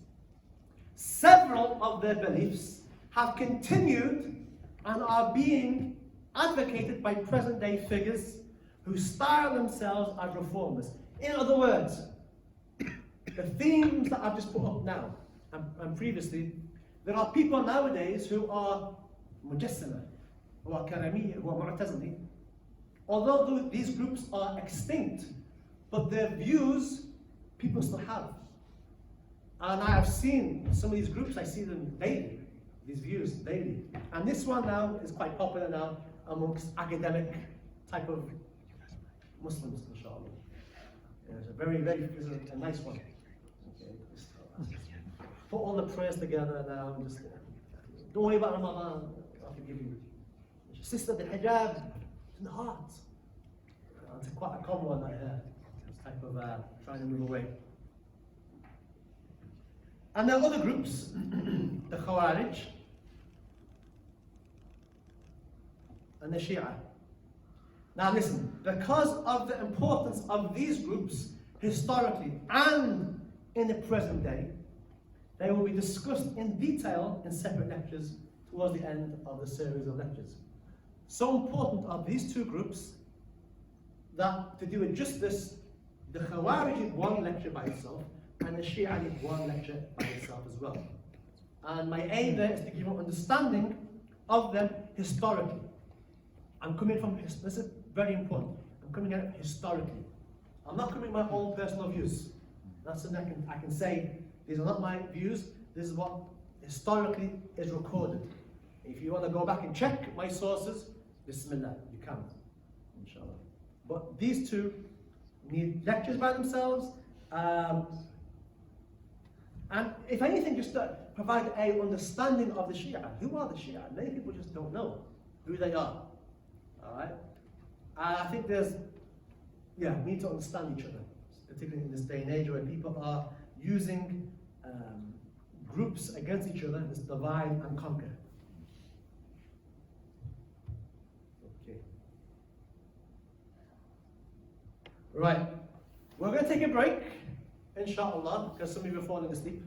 several of their beliefs have continued and are being advocated by present-day figures who style themselves as reformers. In other words, the themes that I've just put up now and previously, there are people nowadays who are mujassima, who are karamiyya, who are mu'tazili. Although these groups are extinct, but their views people still have. And I have seen some of these groups, I see them daily, these views daily. And this one now is quite popular now amongst academic type of Muslims, inshallah. Yeah, it's a very, it's a nice one. Okay. Put all the prayers together now and just, don't worry about Ramadan, I'll forgive you. Sister, the hijab, it's in the heart. It's quite a common one I hear. This type of trying to move away. And there are other groups, the Khawarij and the Shia. Now listen, because of the importance of these groups historically and in the present day, they will be discussed in detail in separate lectures towards the end of the series of lectures. So important are these two groups that to do it justice, the Khawarij need one lecture by itself and the Shia need one lecture by itself as well. And my aim there is to give an understanding of them historically. I'm coming from, this is very important, I'm coming at it historically. I'm not coming with my own personal views. That's something I can say, these are not my views, this is what historically is recorded. If you want to go back and check my sources, Bismillah, you can, inshallah. But these two need lectures by themselves, and if anything, just to provide an understanding of the Shia. Who are the Shia? Many people just don't know who they are. Alright? I think we need to understand each other, particularly in this day and age where people are using groups against each other, this divide and conquer. Okay. Right. We're going to take a break, inshallah, because some of you are falling asleep.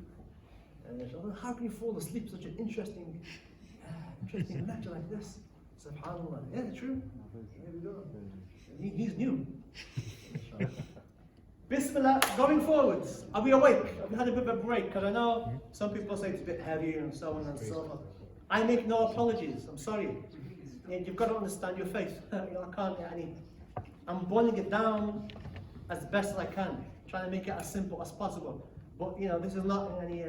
And inshallah, how can you fall asleep such an interesting lecture like this? Subhanallah. Yeah, true. There we go. He's new. Bismillah, going forwards. Are we awake? Have we had a bit of a break? Because I know some people say it's a bit heavy and so on and so forth. I make no apologies. I'm sorry. You've got to understand your faith. I can't get any. I'm boiling it down as best as I can, trying to make it as simple as possible. But this is not any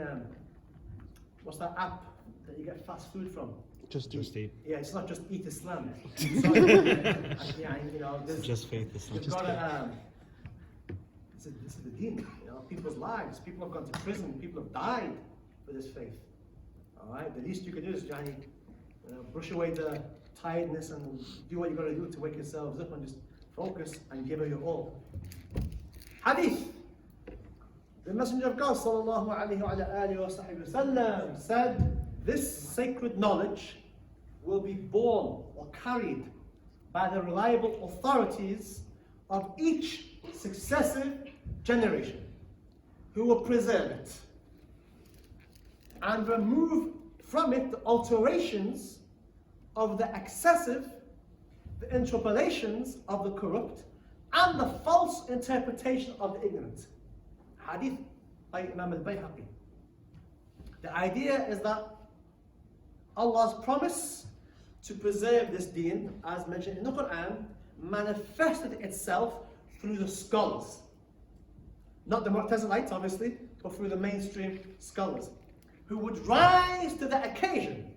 what's that app that you get fast food from? Just eat. Yeah, it's not just eat Islam. Just faith Islam. You've got to, this is the deen. People's lives. People have gone to prison. People have died for this faith. All right. The least you can do is, brush away the tiredness and do what you got to do to wake yourselves up and just focus and give it your all. Hadith. The Messenger of God ﷺ said, this sacred knowledge will be borne or carried by the reliable authorities of each successive generation, who will preserve it and remove from it the alterations of the excessive, the interpolations of the corrupt, and the false interpretation of the ignorant. Hadith by Imam al-Bayhaqi. The idea is that Allah's promise to preserve this deen, as mentioned in the Quran, manifested itself through the scholars. Not the Mu'tazilites, obviously, but through the mainstream scholars, who would rise to the occasion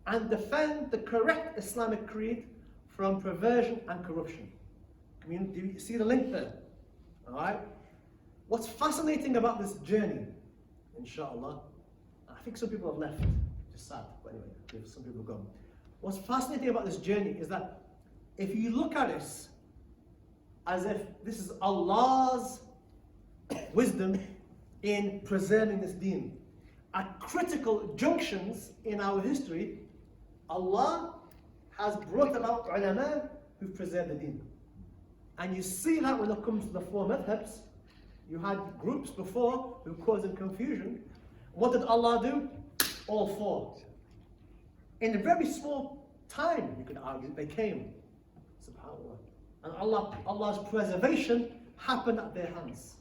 and defend the correct Islamic creed from perversion and corruption. Do you see the link there? Alright? What's fascinating about this journey, inshallah, I think some people have left, just sad, but anyway, some people have gone. What's fascinating about this journey is that if you look at this as if this is Allah's wisdom in preserving this deen, at critical junctions in our history, Allah has brought about ulama who preserved the deen. And you see that when it comes to the four madhabs. You had groups before who caused confusion. What did Allah do? All four. In a very small time, you could argue, they came. SubhanAllah. And Allah's preservation happened at their hands.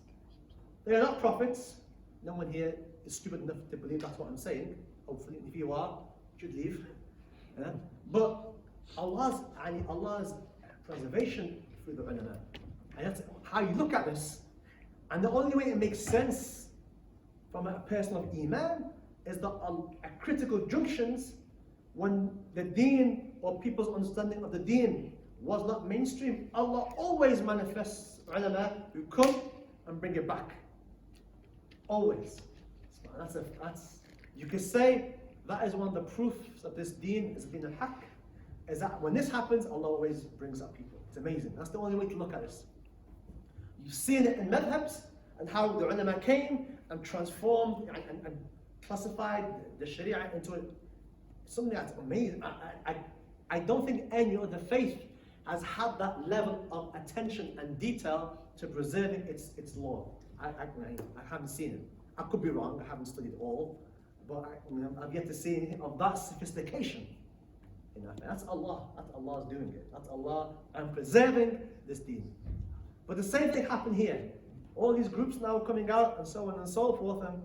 They are not prophets. No one here is stupid enough to believe that's what I'm saying. Hopefully, if you are, you should leave. Yeah? But Allah's preservation through the ulama. And that's how you look at this. And the only way it makes sense from a person of Iman is that at critical junctions, when the deen or people's understanding of the deen was not mainstream, Allah always manifests ulama who come and bring it back. Always. You could say that is one of the proofs that this deen is deen al-haq, is that when this happens, Allah always brings up people. It's amazing. That's the only way to look at this. You've seen it in madhabs and how the ulama came and transformed and classified the sharia into something that's amazing. I don't think any other faith has had that level of attention and detail to preserving its law. I haven't seen it. I could be wrong, I haven't studied all, but I've yet to see anything of that sophistication. That's Allah. That's Allah's doing it. That's Allah and preserving this deen. But the same thing happened here. All these groups now coming out and so on and so forth, and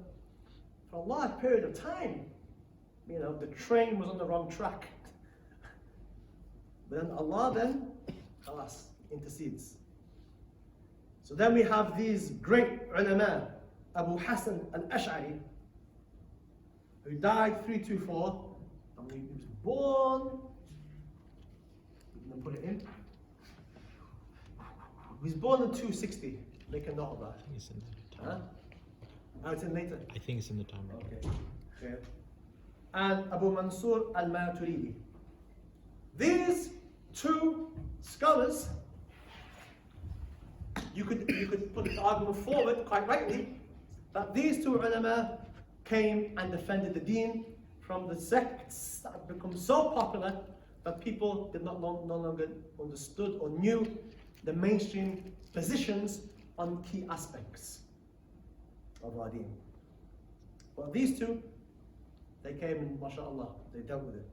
for a large period of time, the train was on the wrong track. But then Allah khalas, intercedes. So then we have these great ulama, Abu Hassan al-Ash'ari, who died 324, and he was born, I'm going to put it in. He was born in 260. Make a note of that. I think it's in the time. Oh, it's in later? I think it's in the time. Okay. Yeah. And Abu Mansur al-Maturidi. These two scholars, you could put the argument forward quite rightly that these two ulama came and defended the deen from the sects that have become so popular that people did not no longer understood or knew the mainstream positions on key aspects of our deen. But these two, they came and mashallah, they dealt with it.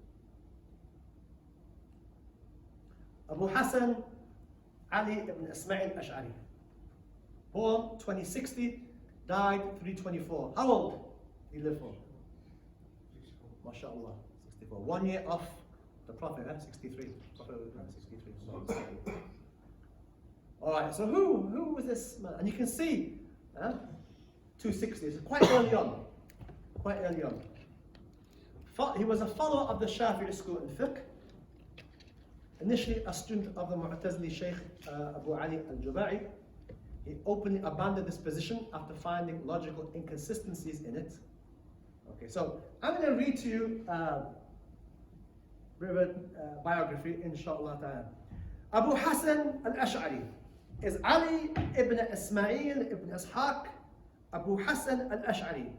Abu Hassan Ali ibn Ismail Ash'ari, born 2060, died 324. How old did he live for? MashaAllah, 64. 1 year off the Prophet, 63. Prophet was 63. Alright, so who was this man? And you can see, 260, it's quite early on. Quite early on. He was a follower of the Shafi'i school in fiqh. Initially a student of the Mu'tazili Sheikh Abu Ali al-Juba'i. He openly abandoned this position after finding logical inconsistencies in it. Okay, so I'm going to read to you biography, inshallah ta'ala. Abu Hassan al-Ash'ari is Ali ibn Ismail ibn Ishaq Abu Hassan al-Ash'ari,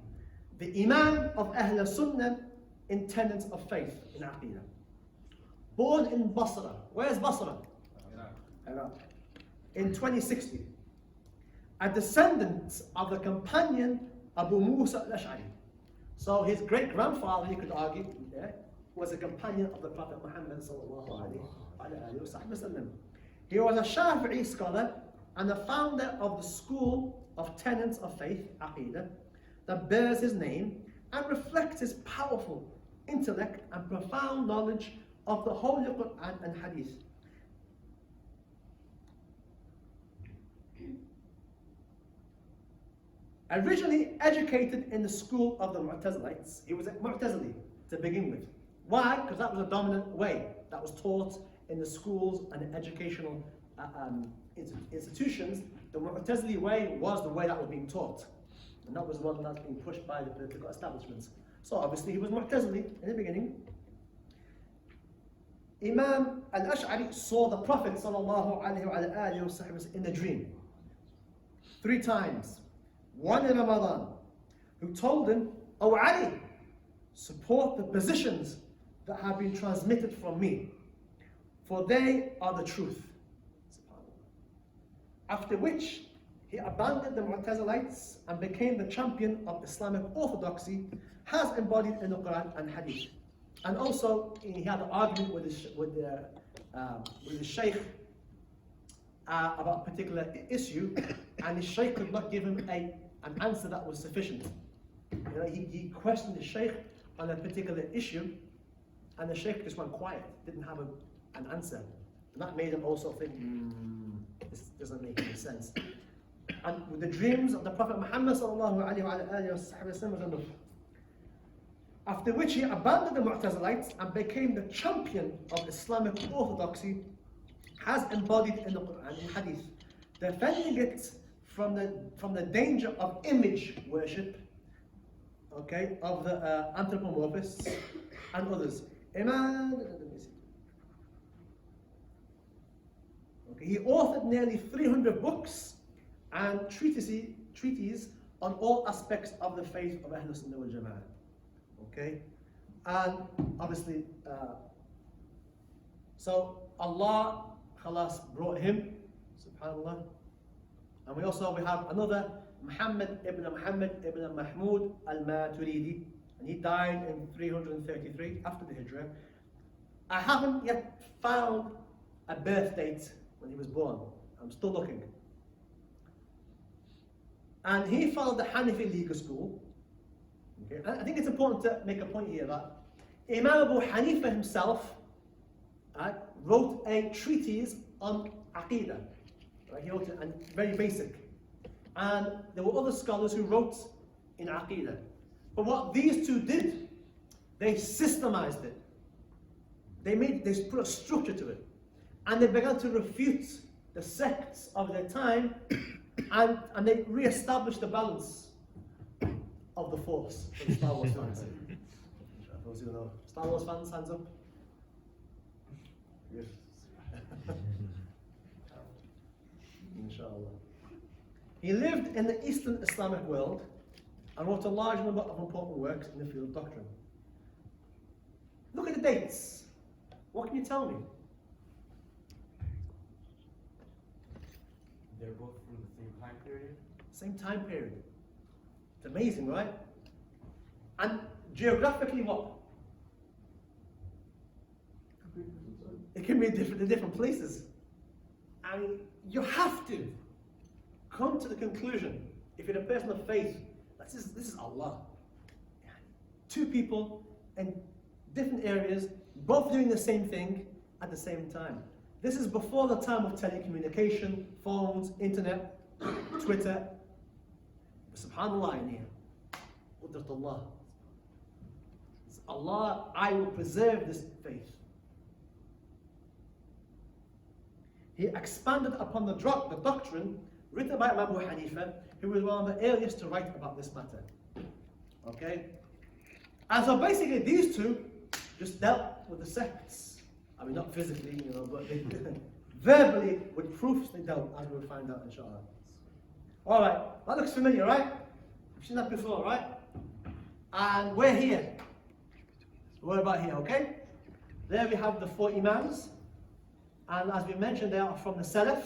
the Imam of Ahl Sunnah in tenets of faith in Aqidah. Born in Basra. Where's Basra? Iraq. In 2060. A descendant of the companion Abu Musa al-Ash'ari. So his great-grandfather, you could argue, was a companion of the Prophet Muhammad sallallahu alaihi wasallam. He was a Shafi'i scholar and the founder of the school of tenets of faith, Aqidah, that bears his name and reflects his powerful intellect and profound knowledge of the Holy Quran and Hadith. Originally educated in the school of the Mu'tazilites, he was a Mu'tazili to begin with. Why? Because that was a dominant way that was taught in the schools and educational institutions. The Mu'tazili way was the way that was being taught, and that was the one that's being pushed by the political establishments. So obviously he was Mu'tazili in the beginning. Imam al-Ash'ari saw the Prophet sallallahu alaihi wasallam in a dream 3 times. One in Ramadan, who told him, "O Ali, support the positions that have been transmitted from me, for they are the truth." After which, he abandoned the Mu'tazilites and became the champion of Islamic orthodoxy, as embodied in the Quran and Hadith. And also, he had an argument with the Sheikh about a particular issue, and the Sheikh could not give him an answer that was sufficient. He questioned the Sheikh on a particular issue, and the Sheikh just went quiet, didn't have an answer. And that made him also think, this doesn't make any sense. And with the dreams of the Prophet Muhammad sallallahu alaihi wasallam was enough. After which he abandoned the Mu'tazilites and became the champion of Islamic orthodoxy, as embodied in the Quran and Hadith, defending it from the danger of image worship, okay, of the anthropomorphists and others. He authored nearly 300 books and treatises on all aspects of the faith of Ahl Sunnah wal Jama'ah. Okay, and obviously, so Allah, khalas, brought him, subhanallah. And we have another Muhammad ibn Mahmud al-Maturidi, and he died in 333 after the Hijrah. I haven't yet found a birth date when he was born. I'm still looking. And he followed the Hanafi legal school. Okay. And I think it's important to make a point here that Imam Abu Hanifa himself wrote a treatise on Aqidah. Right? He wrote it, and very basic. And there were other scholars who wrote in Aqidah. But what these two did, they systemized it. They put a structure to it. And they began to refute the sects of their time, and they re-established the balance of the force for the Star Wars fans. Those who know. Star Wars fans, hands up. Yes. Inshallah. He lived in the Eastern Islamic world and wrote a large number of important works in the field of doctrine. Look at the dates. What can you tell me? They're both from the same time period. Same time period. It's amazing, right? And geographically, what? It can be in different places. And you have to come to the conclusion, if you're a person of faith, this is Allah. Two people in different areas, both doing the same thing at the same time. This is before the time of telecommunication, phones, internet, Twitter. Subhanallah in here. Qudratullah. Allah, I will preserve this faith. He expanded upon the doctrine written by Imam Abu Hanifa, who was one of the earliest to write about this matter. Okay? And so basically these two just dealt with the sects. I mean, not physically, but they verbally with proofs they dealt, as we'll find out inshallah. Alright, that looks familiar, right? We've seen that before, right? And we're here. We're about here, okay? There we have the 4 Imams. And as we mentioned, they are from the Salaf.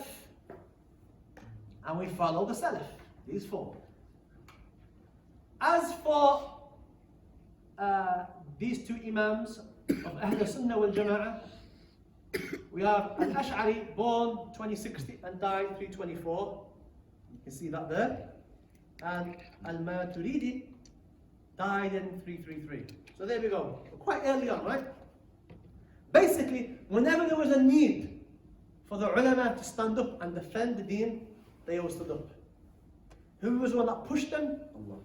And we follow the Salaf, these 4. As for these 2 Imams of Ahl Sunnah wal Jama'ah, we have Al-Ash'ari, born 2060 and died 324. You can see that there. And Al-Maturidi died in 333. So there we go. Quite early on, right? Basically, whenever there was a need for the ulama to stand up and defend the deen, they all stood up. Who was the one that pushed them? Allah.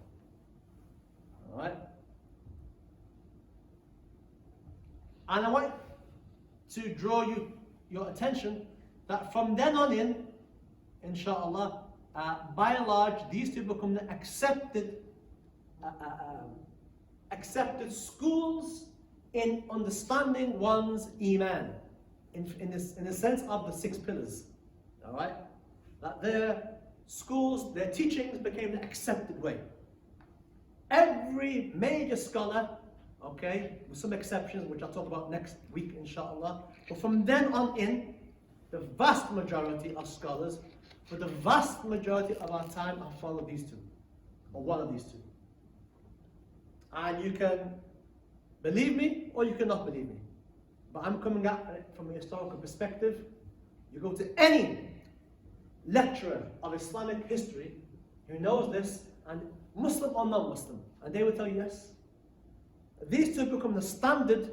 Alright? And I want to draw your attention that from then on in, inshallah, by and large, these two become the accepted schools in understanding one's iman, in the sense of the 6 pillars. All right, that their schools, their teachings became the accepted way. Every major scholar, okay, with some exceptions, which I'll talk about next week, inshallah. But from then on in, the vast majority of scholars, for the vast majority of our time, have followed these 2, or one of these 2. And you can believe me, or you cannot believe me. But I'm coming at it from a historical perspective. You go to any lecturer of Islamic history who knows this, and Muslim or non-Muslim, and they will tell you yes. These 2 become the standard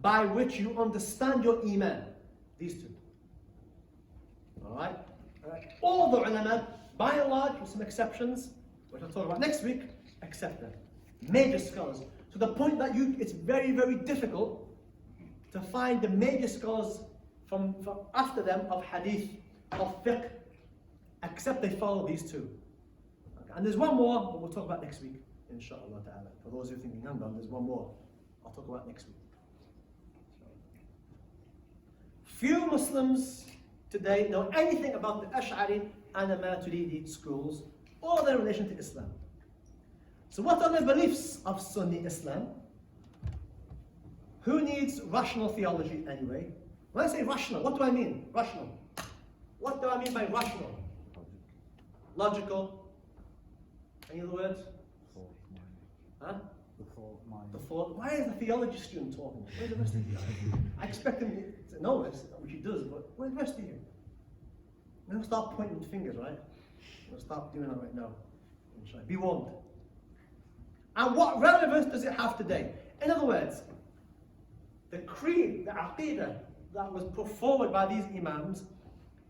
by which you understand your iman. These 2. Alright? All the ulama, by and large, with some exceptions, which I'll talk about next week, accept them. Major scholars. To the point that it's very, very difficult to find the major scholars from after them of hadith, of fiqh, except they follow these 2. Okay. And there's one more, but we'll talk about next week, inshallah ta'ala. For those who are thinking, hang on, there's one more. I'll talk about next week. Few Muslims today know anything about the Ash'ari and the Maturidi schools or their relation to Islam. So what are the beliefs of Sunni Islam? Who needs rational theology anyway? When I say rational, what do I mean? Rational. What do I mean by rational? Logical. Any other words? Huh? The thought. Why is the theology student talking? Where's the rest of you? I expect him to know this, which he does, but where's the rest of you? We're going to start pointing fingers, right? We're going to start doing that right now. Be warned. And what relevance does it have today? In other words, the creed, the aqidah that was put forward by these imams,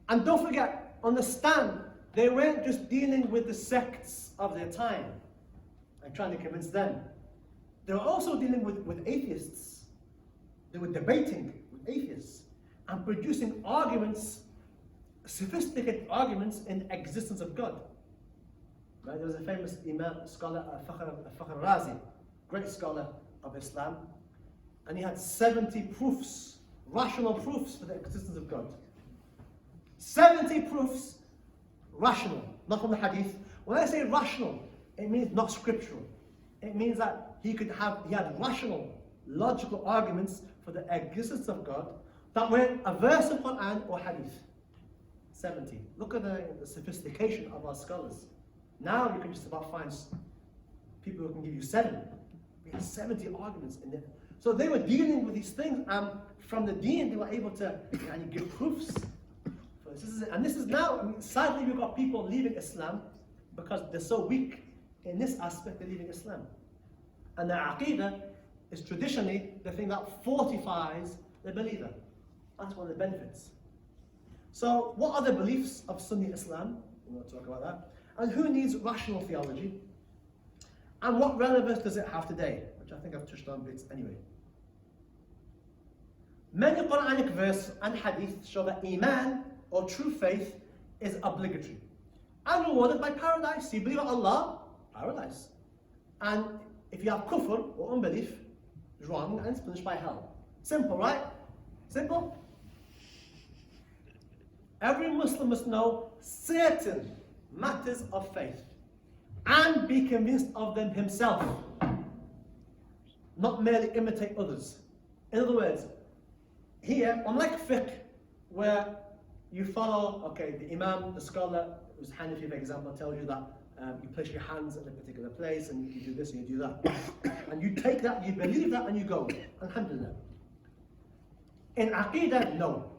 and don't forget, understand, they weren't just dealing with the sects of their time and trying to convince them. They were also dealing with atheists. They were debating with atheists and producing arguments, sophisticated arguments in the existence of God. Right? There was a famous Imam scholar, Fakhr Razi, great scholar of Islam, and he had 70 proofs, rational proofs for the existence of God. 70 proofs, rational, not from the hadith. When I say rational, It means not scriptural. It means that he had rational, logical arguments for the existence of God that were a verse of Quran or Hadith. 70. Look at the sophistication of our scholars. Now you can just about find people who can give you 7. We have 70 arguments in it. So they were dealing with these things, and from the deen they were able to give proofs. This is now, sadly we've got people leaving Islam because they're so weak in this aspect, they're leaving Islam. And their aqidah is traditionally the thing that fortifies the believer. That's one of the benefits. So what are the beliefs of Sunni Islam? We're going to talk about that. And who needs rational theology? And what relevance does it have today? Which I think I've touched on bits anyway. Many Quranic verses and hadith show that Iman, or true faith, is obligatory and rewarded by paradise. You believe in Allah, paradise. And if you have kufr or unbelief, it's wrong and it's punished by hell. Simple, right? Simple? Every Muslim must know certain matters of faith and be convinced of them himself, not merely imitate others. In other words, here, unlike fiqh, where you follow, okay, the imam, the scholar, who's Hanafi, for example, tells you that you place your hands in a particular place and you do this and you do that. And you take that, you believe that, and you go. Alhamdulillah. In Aqidah, no.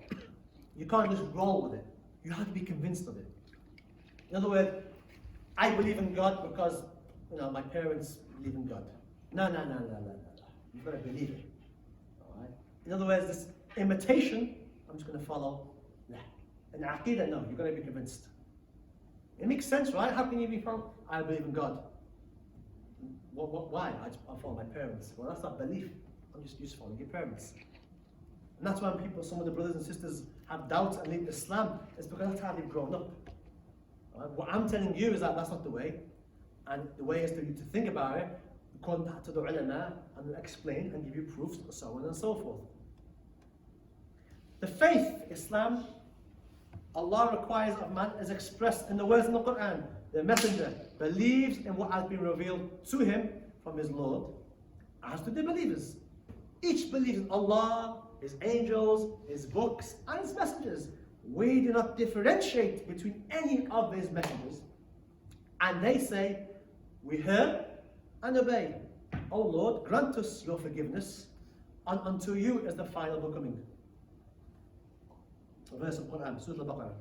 You can't just roll with it. You have to be convinced of it. In other words, I believe in God because my parents believe in God. No. You've got to believe it. Alright? In other words, this imitation, I'm just going to follow. Nah. In Aqidah, no, you've got to be convinced. It makes sense, right? How can you be from, I believe in God? Why? I follow my parents. Well, that's not belief. I'm just following your parents. And that's when some of the brothers and sisters have doubts and leave Islam. It's because that's how they've grown up. Right? What I'm telling you is that that's not the way. And the way is for you to think about it, contact to the ulama, and explain and give you proofs, and so on and so forth. The faith, Islam, Allah requires of man is expressed in the words in the Quran. The messenger believes in what has been revealed to him from his Lord. As to the believers, each believes in Allah, His angels, His books, and His messengers. We do not differentiate between any of His messengers. And they say, we hear and obey. O Lord, grant us your forgiveness, and unto you is the final becoming. A verse of Quran, Surah Al-Baqarah.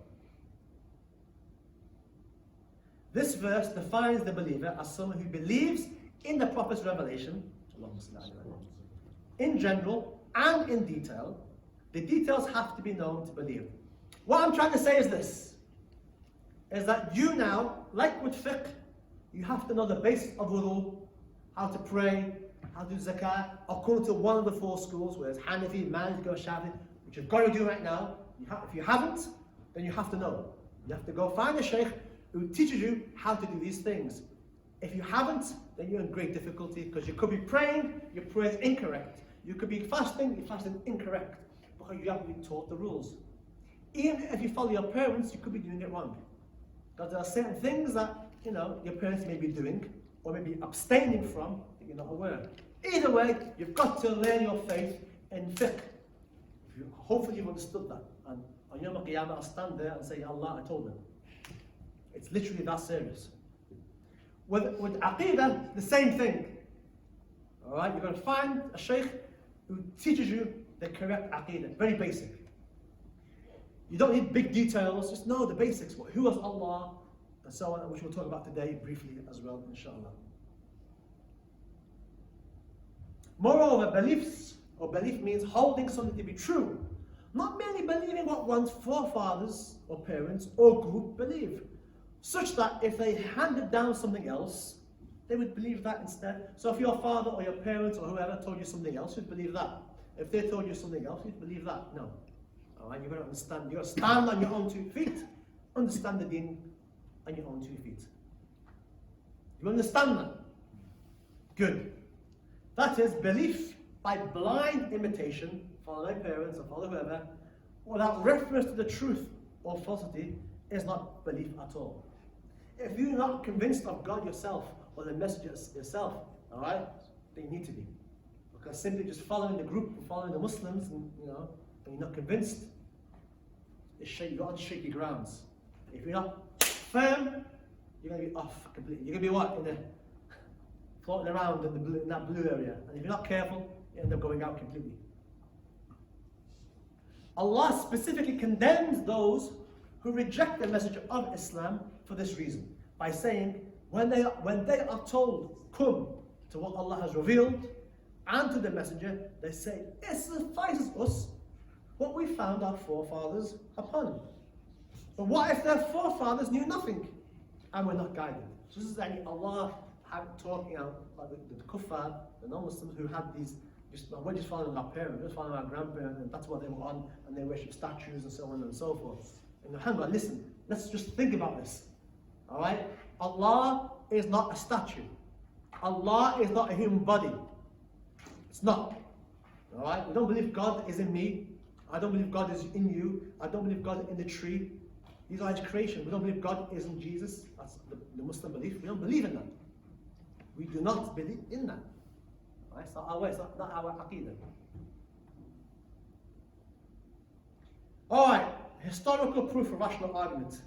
This verse defines the believer as someone who believes in the Prophet's revelation, in general and in detail. The details have to be known to believe. What I'm trying to say is this, is that you now, like with fiqh, you have to know the basics of wudu, how to pray, how to do zakah, according to one of the 4 schools, whereas Hanafi, Maliki, or Shafi'i, which you've got to do right now. If you haven't, then you have to know. You have to go find a sheikh who teaches you how to do these things. If you haven't, then you're in great difficulty, because you could be praying, your prayer is incorrect. You could be fasting, your fasting is incorrect, because you haven't been taught the rules. Even if you follow your parents, you could be doing it wrong. Because there are certain things that your parents may be doing, or may be abstaining from, that you're not aware. Either way, you've got to learn your faith in fiqh. Hopefully you've understood that. And on Yom Qiyamah, I'll stand there and say, Ya Allah, I told them. It's literally that serious. With Aqidah, the same thing. Alright, you're going to find a sheikh who teaches you the correct Aqidah, very basic. You don't need big details, just know the basics. Who is Allah, and so on, which we'll talk about today briefly as well, inshallah. Moreover, belief means holding something to be true, not merely believing what one's forefathers or parents or group believe, such that if they handed down something else, they would believe that instead. So if your father or your parents or whoever told you something else, you'd believe that. If they told you something else, you'd believe that. No. Alright, you've got to understand. You've got to stand on your own 2 feet, understand the deen on your own 2 feet. You understand that? Good. That is belief by blind imitation, follow my parents or follow whoever, without reference to the truth or falsity, is not belief at all. If you're not convinced of God yourself or the message yourself, all right, then you need to be. Because simply just following the group, following the Muslims, and and you're not convinced, you're on shaky grounds. If you're not firm, you're going to be off completely. You're going to be what? Floating around in that blue area. And if you're not careful, you end up going out completely. Allah specifically condemns those who reject the message of Islam for this reason. By saying, when they are told, come to what Allah has revealed and to the messenger, they say, it suffices us what we found our forefathers upon. But what if their forefathers knew nothing and were not guided? So this is Allah talking about the kuffar, the non-Muslims who had these, we're just following our parents, we're just following our grandparents, and that's what they were on, and they worship statues and so on and so forth. And hang on, listen, let's just think about this. Alright? Allah is not a statue. Allah is not a human body. It's not. Alright? We don't believe God is in me. I don't believe God is in you. I don't believe God is in the tree. These are His creation. We don't believe God is in Jesus. That's the Muslim belief. We don't believe in that. We do not believe in that. Right? It's not our way. It's not our aqidah. Alright. Historical proof for rational argument.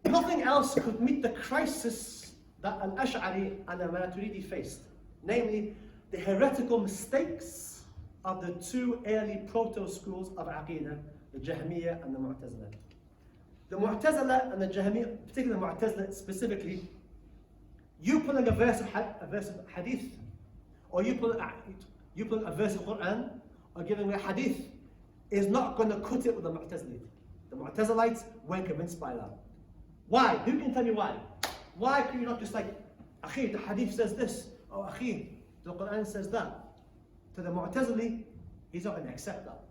Nothing else could meet the crisis that Al-Ash'ari and Al-Maturidi faced. Namely, the heretical mistakes of the two early proto-schools of Aqidah, the Jahmiyyah and the Mu'tazila. The Mu'tazila and the Jahmiyyah, particularly the Mu'tazila specifically, you pulling a verse of hadith, or you pulling a verse of Quran, or giving a hadith, is not going to cut it with the Mu'tazilites. The Mu'tazilites weren't convinced by that. Why? Who can tell me why? Why can you not just like, Akhi, the hadith says this, or Akhi, the Quran says that? To the Mu'tazili, he's not going to accept that.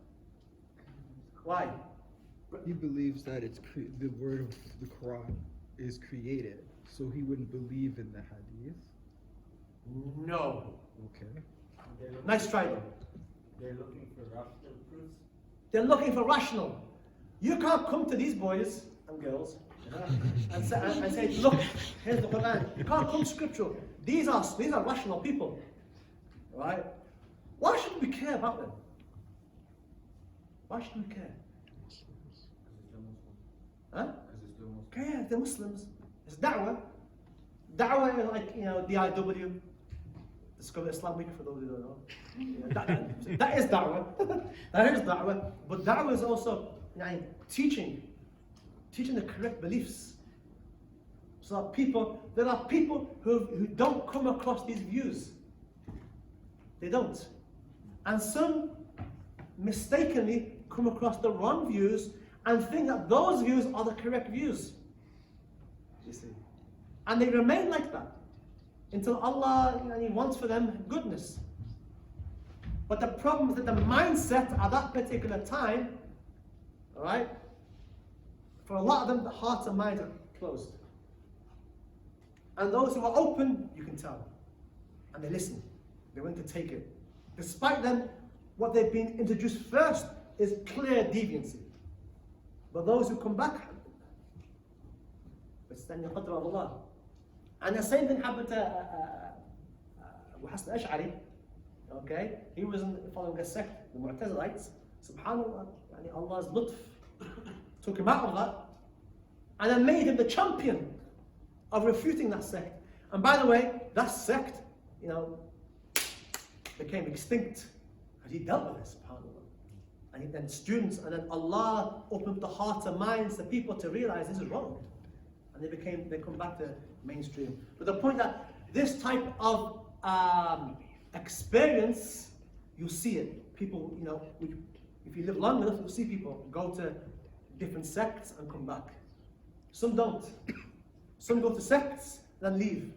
Why? He believes that the word of the Quran is created, so he wouldn't believe in the hadith. No. Okay. Nice try though. They're looking for rational proofs. They're looking for rational. You can't come to these boys and girls and say, look, here's the Quran. You can't come scriptural. These are rational people. Right? Why should we care about them? Why should we care? Huh? Okay, yeah, they're Muslims. It's da'wah. Da'wah is like, DIW. Discover Islam Week for those who don't know. That is da'wah. That is da'wah. But da'wah is also teaching the correct beliefs. So there are people who don't come across these views. They don't. And some mistakenly come across the wrong views and think that those views are the correct views. You see? And they remain like that until Allah wants for them goodness. But the problem is that the mindset at that particular time, alright, for a lot of them, the hearts and minds are closed. And those who are open, you can tell. And they listen. They want to take it. Despite them, what they've been introduced first is clear deviancy. But those who come back, and the same thing happened to Hasan Ash'ari. Okay, he was following a sect, the Mu'tazilites. Subhanallah, Allah's lutf took him out of that, and then made him the champion of refuting that sect. And by the way, that sect, became extinct as he dealt with it. Subhanallah. And then students, and then Allah opened up the hearts and minds of people to realize this is wrong, and they come back to mainstream. But the point that this type of experience, you see it. People, if you live long enough, you'll see people go to different sects and come back. Some don't. Some go to sects, then leave.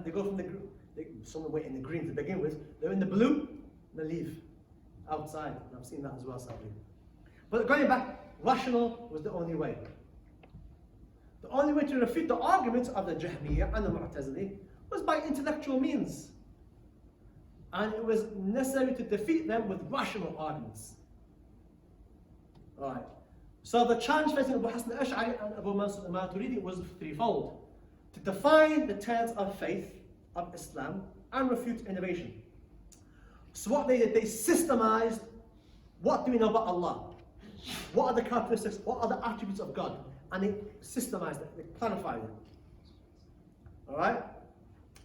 They go from the group. Some wait in the green to begin with. They're in the blue, they leave outside. And I've seen that as well, sadly. But going back, rational was the only way. The only way to refute the arguments of the Jahmiyyah and the Mu'tazili was by intellectual means. And it was necessary to defeat them with rational arguments. Alright. So the challenge facing Abu Hassan al-Ash'ari and Abu Mansur al-Maturidi was threefold: to define the tenets of faith of Islam and refute innovation. So what they did, they systemized what do we know about Allah? What are the characteristics? What are the attributes of God? And they systemized it, they clarified it. Alright?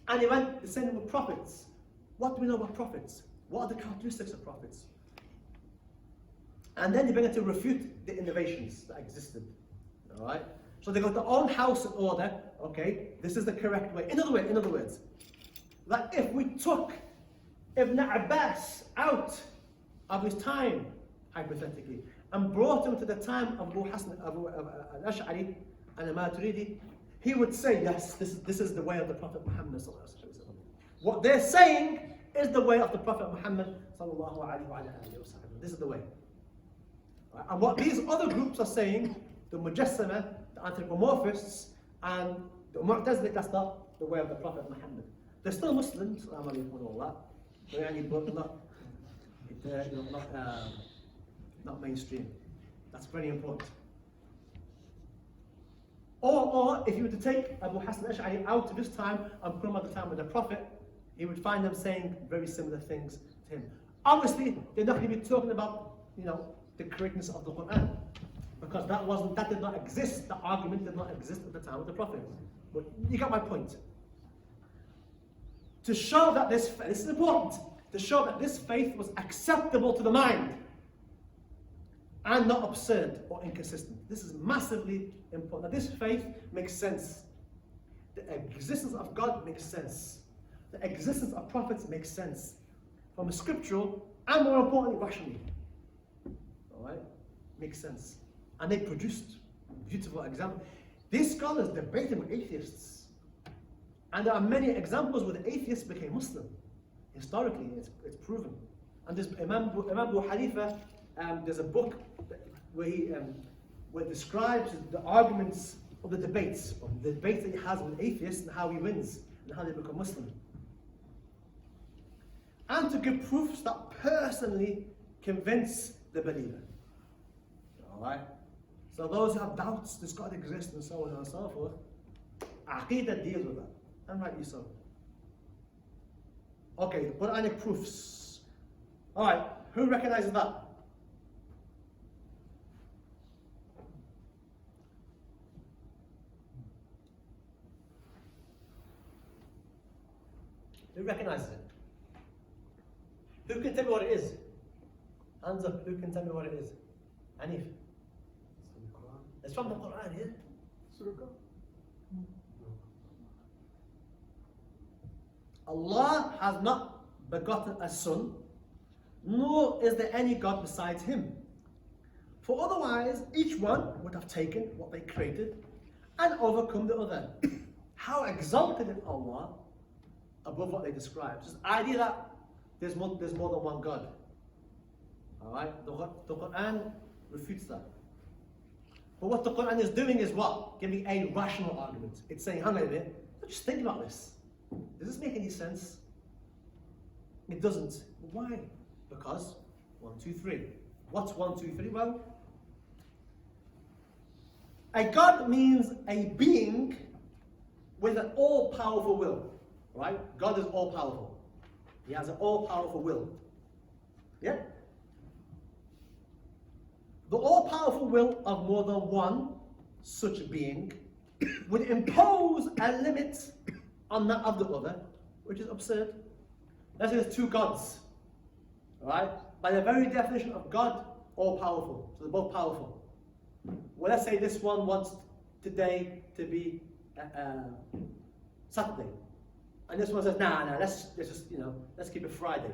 And they went the same with prophets. What do we know about prophets? What are the characteristics of prophets? And then they began to refute the innovations that existed. Alright? So they got their own house in order. Okay, this is the correct way. In other words, that if we took Ibn Abbas out of his time, hypothetically, and brought him to the time of Abu Hassan al-Ash'ari and al-Maturidi, he would say, yes, this is the way of the Prophet Muhammad. What they're saying is the way of the Prophet Muhammad. This is the way. And what these other groups are saying, the Mujassima, the anthropomorphists, and the Mu'tazili, that's not the way of the Prophet Muhammad. They're still Muslims, and all that, but not mainstream. That's very important. Or if you were to take Abu Hassan al-Ash'ari out of his time and put him at the time of the Prophet, you would find them saying very similar things to him. Obviously, they're not going to be talking about, the correctness of the Quran, because that did not exist. The argument did not exist at the time of the Prophet. But you got my point. To show that this is important, to show that this faith was acceptable to the mind and not absurd or inconsistent. This is massively important. That this faith makes sense. The existence of God makes sense. The existence of prophets makes sense from a scriptural and, more importantly, rationally. Alright? Makes sense. And they produced beautiful examples. These scholars debated with atheists. And there are many examples where the atheists became Muslim. Historically, it's proven. And there's Imam Abu Hanifa, there's a book where it describes the arguments of the debates that he has with atheists and how he wins and how they become Muslim. And to give proofs that personally convince the believer. Alright? So those who have doubts, does God exist and so on and so forth, Aqidah deals with that. And rightly so. Okay, the Quranic proofs. Alright, who recognizes that? Who recognizes it? Who can tell me what it is? Hands up, who can tell me what it is? Hanif. It's from the Quran, yeah? Allah has not begotten a son, nor is there any God besides him. For otherwise, each one would have taken what they created and overcome the other. How exalted is Allah above what they describe. Just the idea that there's more than one God. Alright? The Quran refutes that. But what the Quran is doing is what? Giving a rational argument. It's saying, hang on a minute, just think about this. Does this make any sense? It doesn't. Why? Because 1, 2, 3. What's 1, 2, 3? Well, a God means a being with an all-powerful will. Right? God is all-powerful. He has an all-powerful will. Yeah? The all-powerful will of more than one such being would impose a limit on that of the other, which is absurd. Let's say there's two gods. Alright? By the very definition of God, all-powerful. So they're both powerful. Well, let's say this one wants today to be Saturday. And this one says, nah, let's just, let's keep it Friday.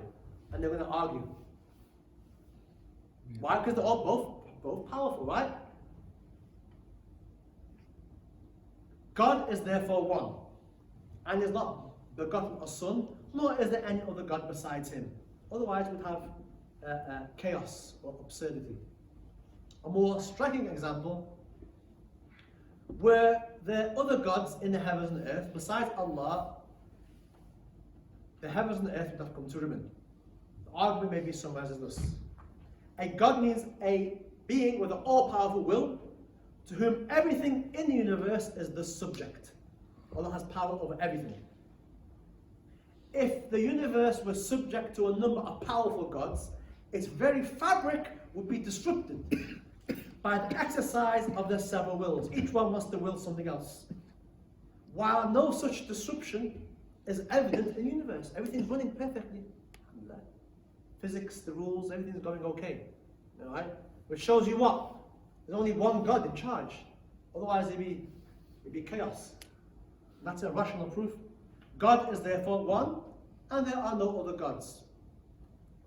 And they're going to argue. Why? Because they're all both powerful, right? God is therefore one, and is not begotten a son, nor is there any other God besides him. Otherwise we'd have chaos or absurdity. A more striking example, were there other gods in the heavens and earth besides Allah, the heavens and the earth would have come to ruin. The argument may be summarized as this. A God means a being with an all-powerful will, to whom everything in the universe is the subject. Allah has power over everything. If the universe was subject to a number of powerful gods, its very fabric would be disrupted by the exercise of their several wills. Each one wants to will something else. While no such disruption is evident in the universe, everything's running perfectly. Physics, the rules, everything's going okay. Alright? Which shows you what? There's only one God in charge. Otherwise it'd be chaos. That's a rational proof. God is therefore one, and there are no other gods.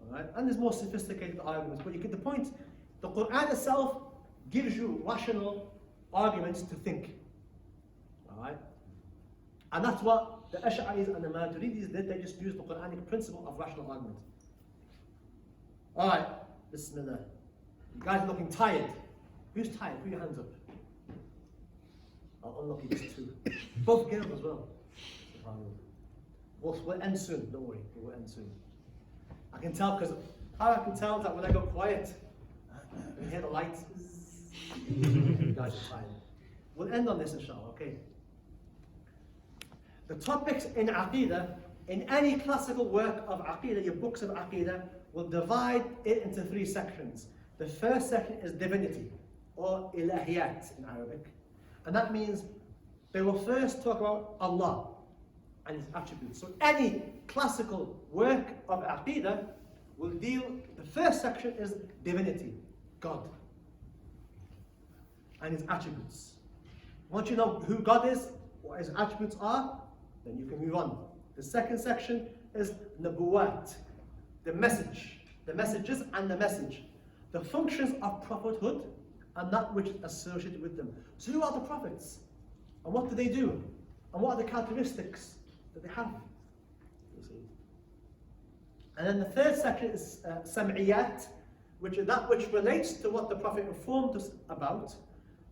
Alright? And there's more sophisticated arguments, but you get the point. The Quran itself gives you rational arguments to think. Alright? And that's what the Ash'aris and the Maturidis did. They just used the Quranic principle of rational argument. Alright, Bismillah. You guys are looking tired. Who's tired? Put your hands up. Oh, unlucky, just two. Both get up as well. We'll end soon, don't worry. We'll end soon. I can tell because how I can tell that when I go quiet, you hear the lights. You guys are tired. We'll end on this inshallah, okay? The topics in Aqidah, in any classical work of Aqidah, your books of Aqidah, will divide it into three sections. The first section is divinity, or ilahiyat in Arabic. And that means they will first talk about Allah and His attributes. So any classical work of Aqidah will deal, the first section is divinity, God, and His attributes. Once you know who God is, what His attributes are, then you can move on. The second section is Nabuwat, the message, the messages and the message, the functions of prophethood and that which is associated with them. So who are the prophets? And what do they do? And what are the characteristics that they have? You see. And then the third section is Sam'iyat, which is that which relates to what the Prophet informed us about,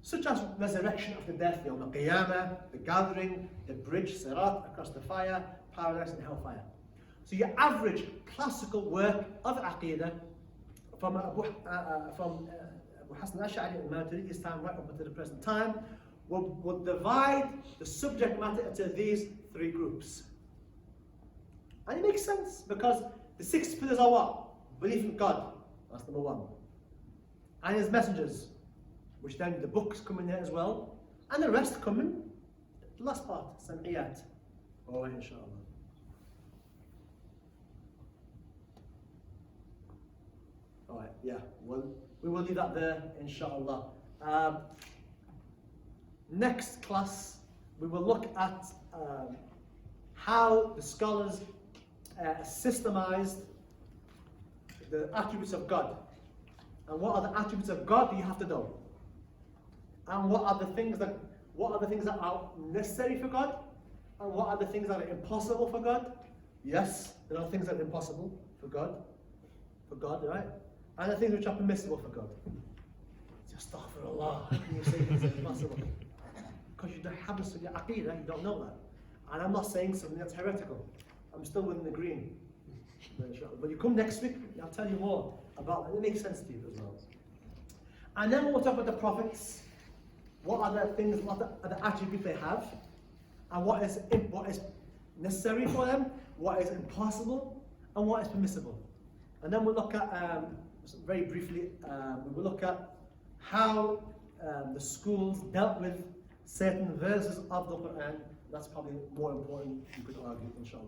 such as resurrection after death, the Qiyamah, the gathering, the bridge, Sirat, across the fire, paradise and hellfire. So your average classical work of Aqidah from Abu Hassan Ash'ari and Maturidi's time right up until the present time will divide the subject matter into these three groups. And it makes sense because the six pillars are what? Belief in God, that's number one. And His messengers, which then the books come in there as well, and the rest come in the last part, Sam'iyat. Oh, inshallah. Alright, yeah, well, we will leave that there, inshallah. Next class, we will look at how the scholars systemized the attributes of God. And what are the attributes of God that you have to know? And what are the things that are necessary for God? And what are the things that are impossible for God? Yes, there are things that are impossible for God, right? And the things which are permissible for God. Just astaghfirullah, how can you say things are impossible? Because you don't have this in your aqidah, you don't know that. And I'm not saying something that's heretical. I'm still within the green. But you come next week, I'll tell you more about that. It makes sense to you as well. And then we'll talk about the prophets. What are the things, what are the attributes they have? And what is necessary for them? What is impossible? And what is permissible? And then we'll look at, very briefly, we will look at how the schools dealt with certain verses of the Quran. That's probably more important, you could argue, inshallah.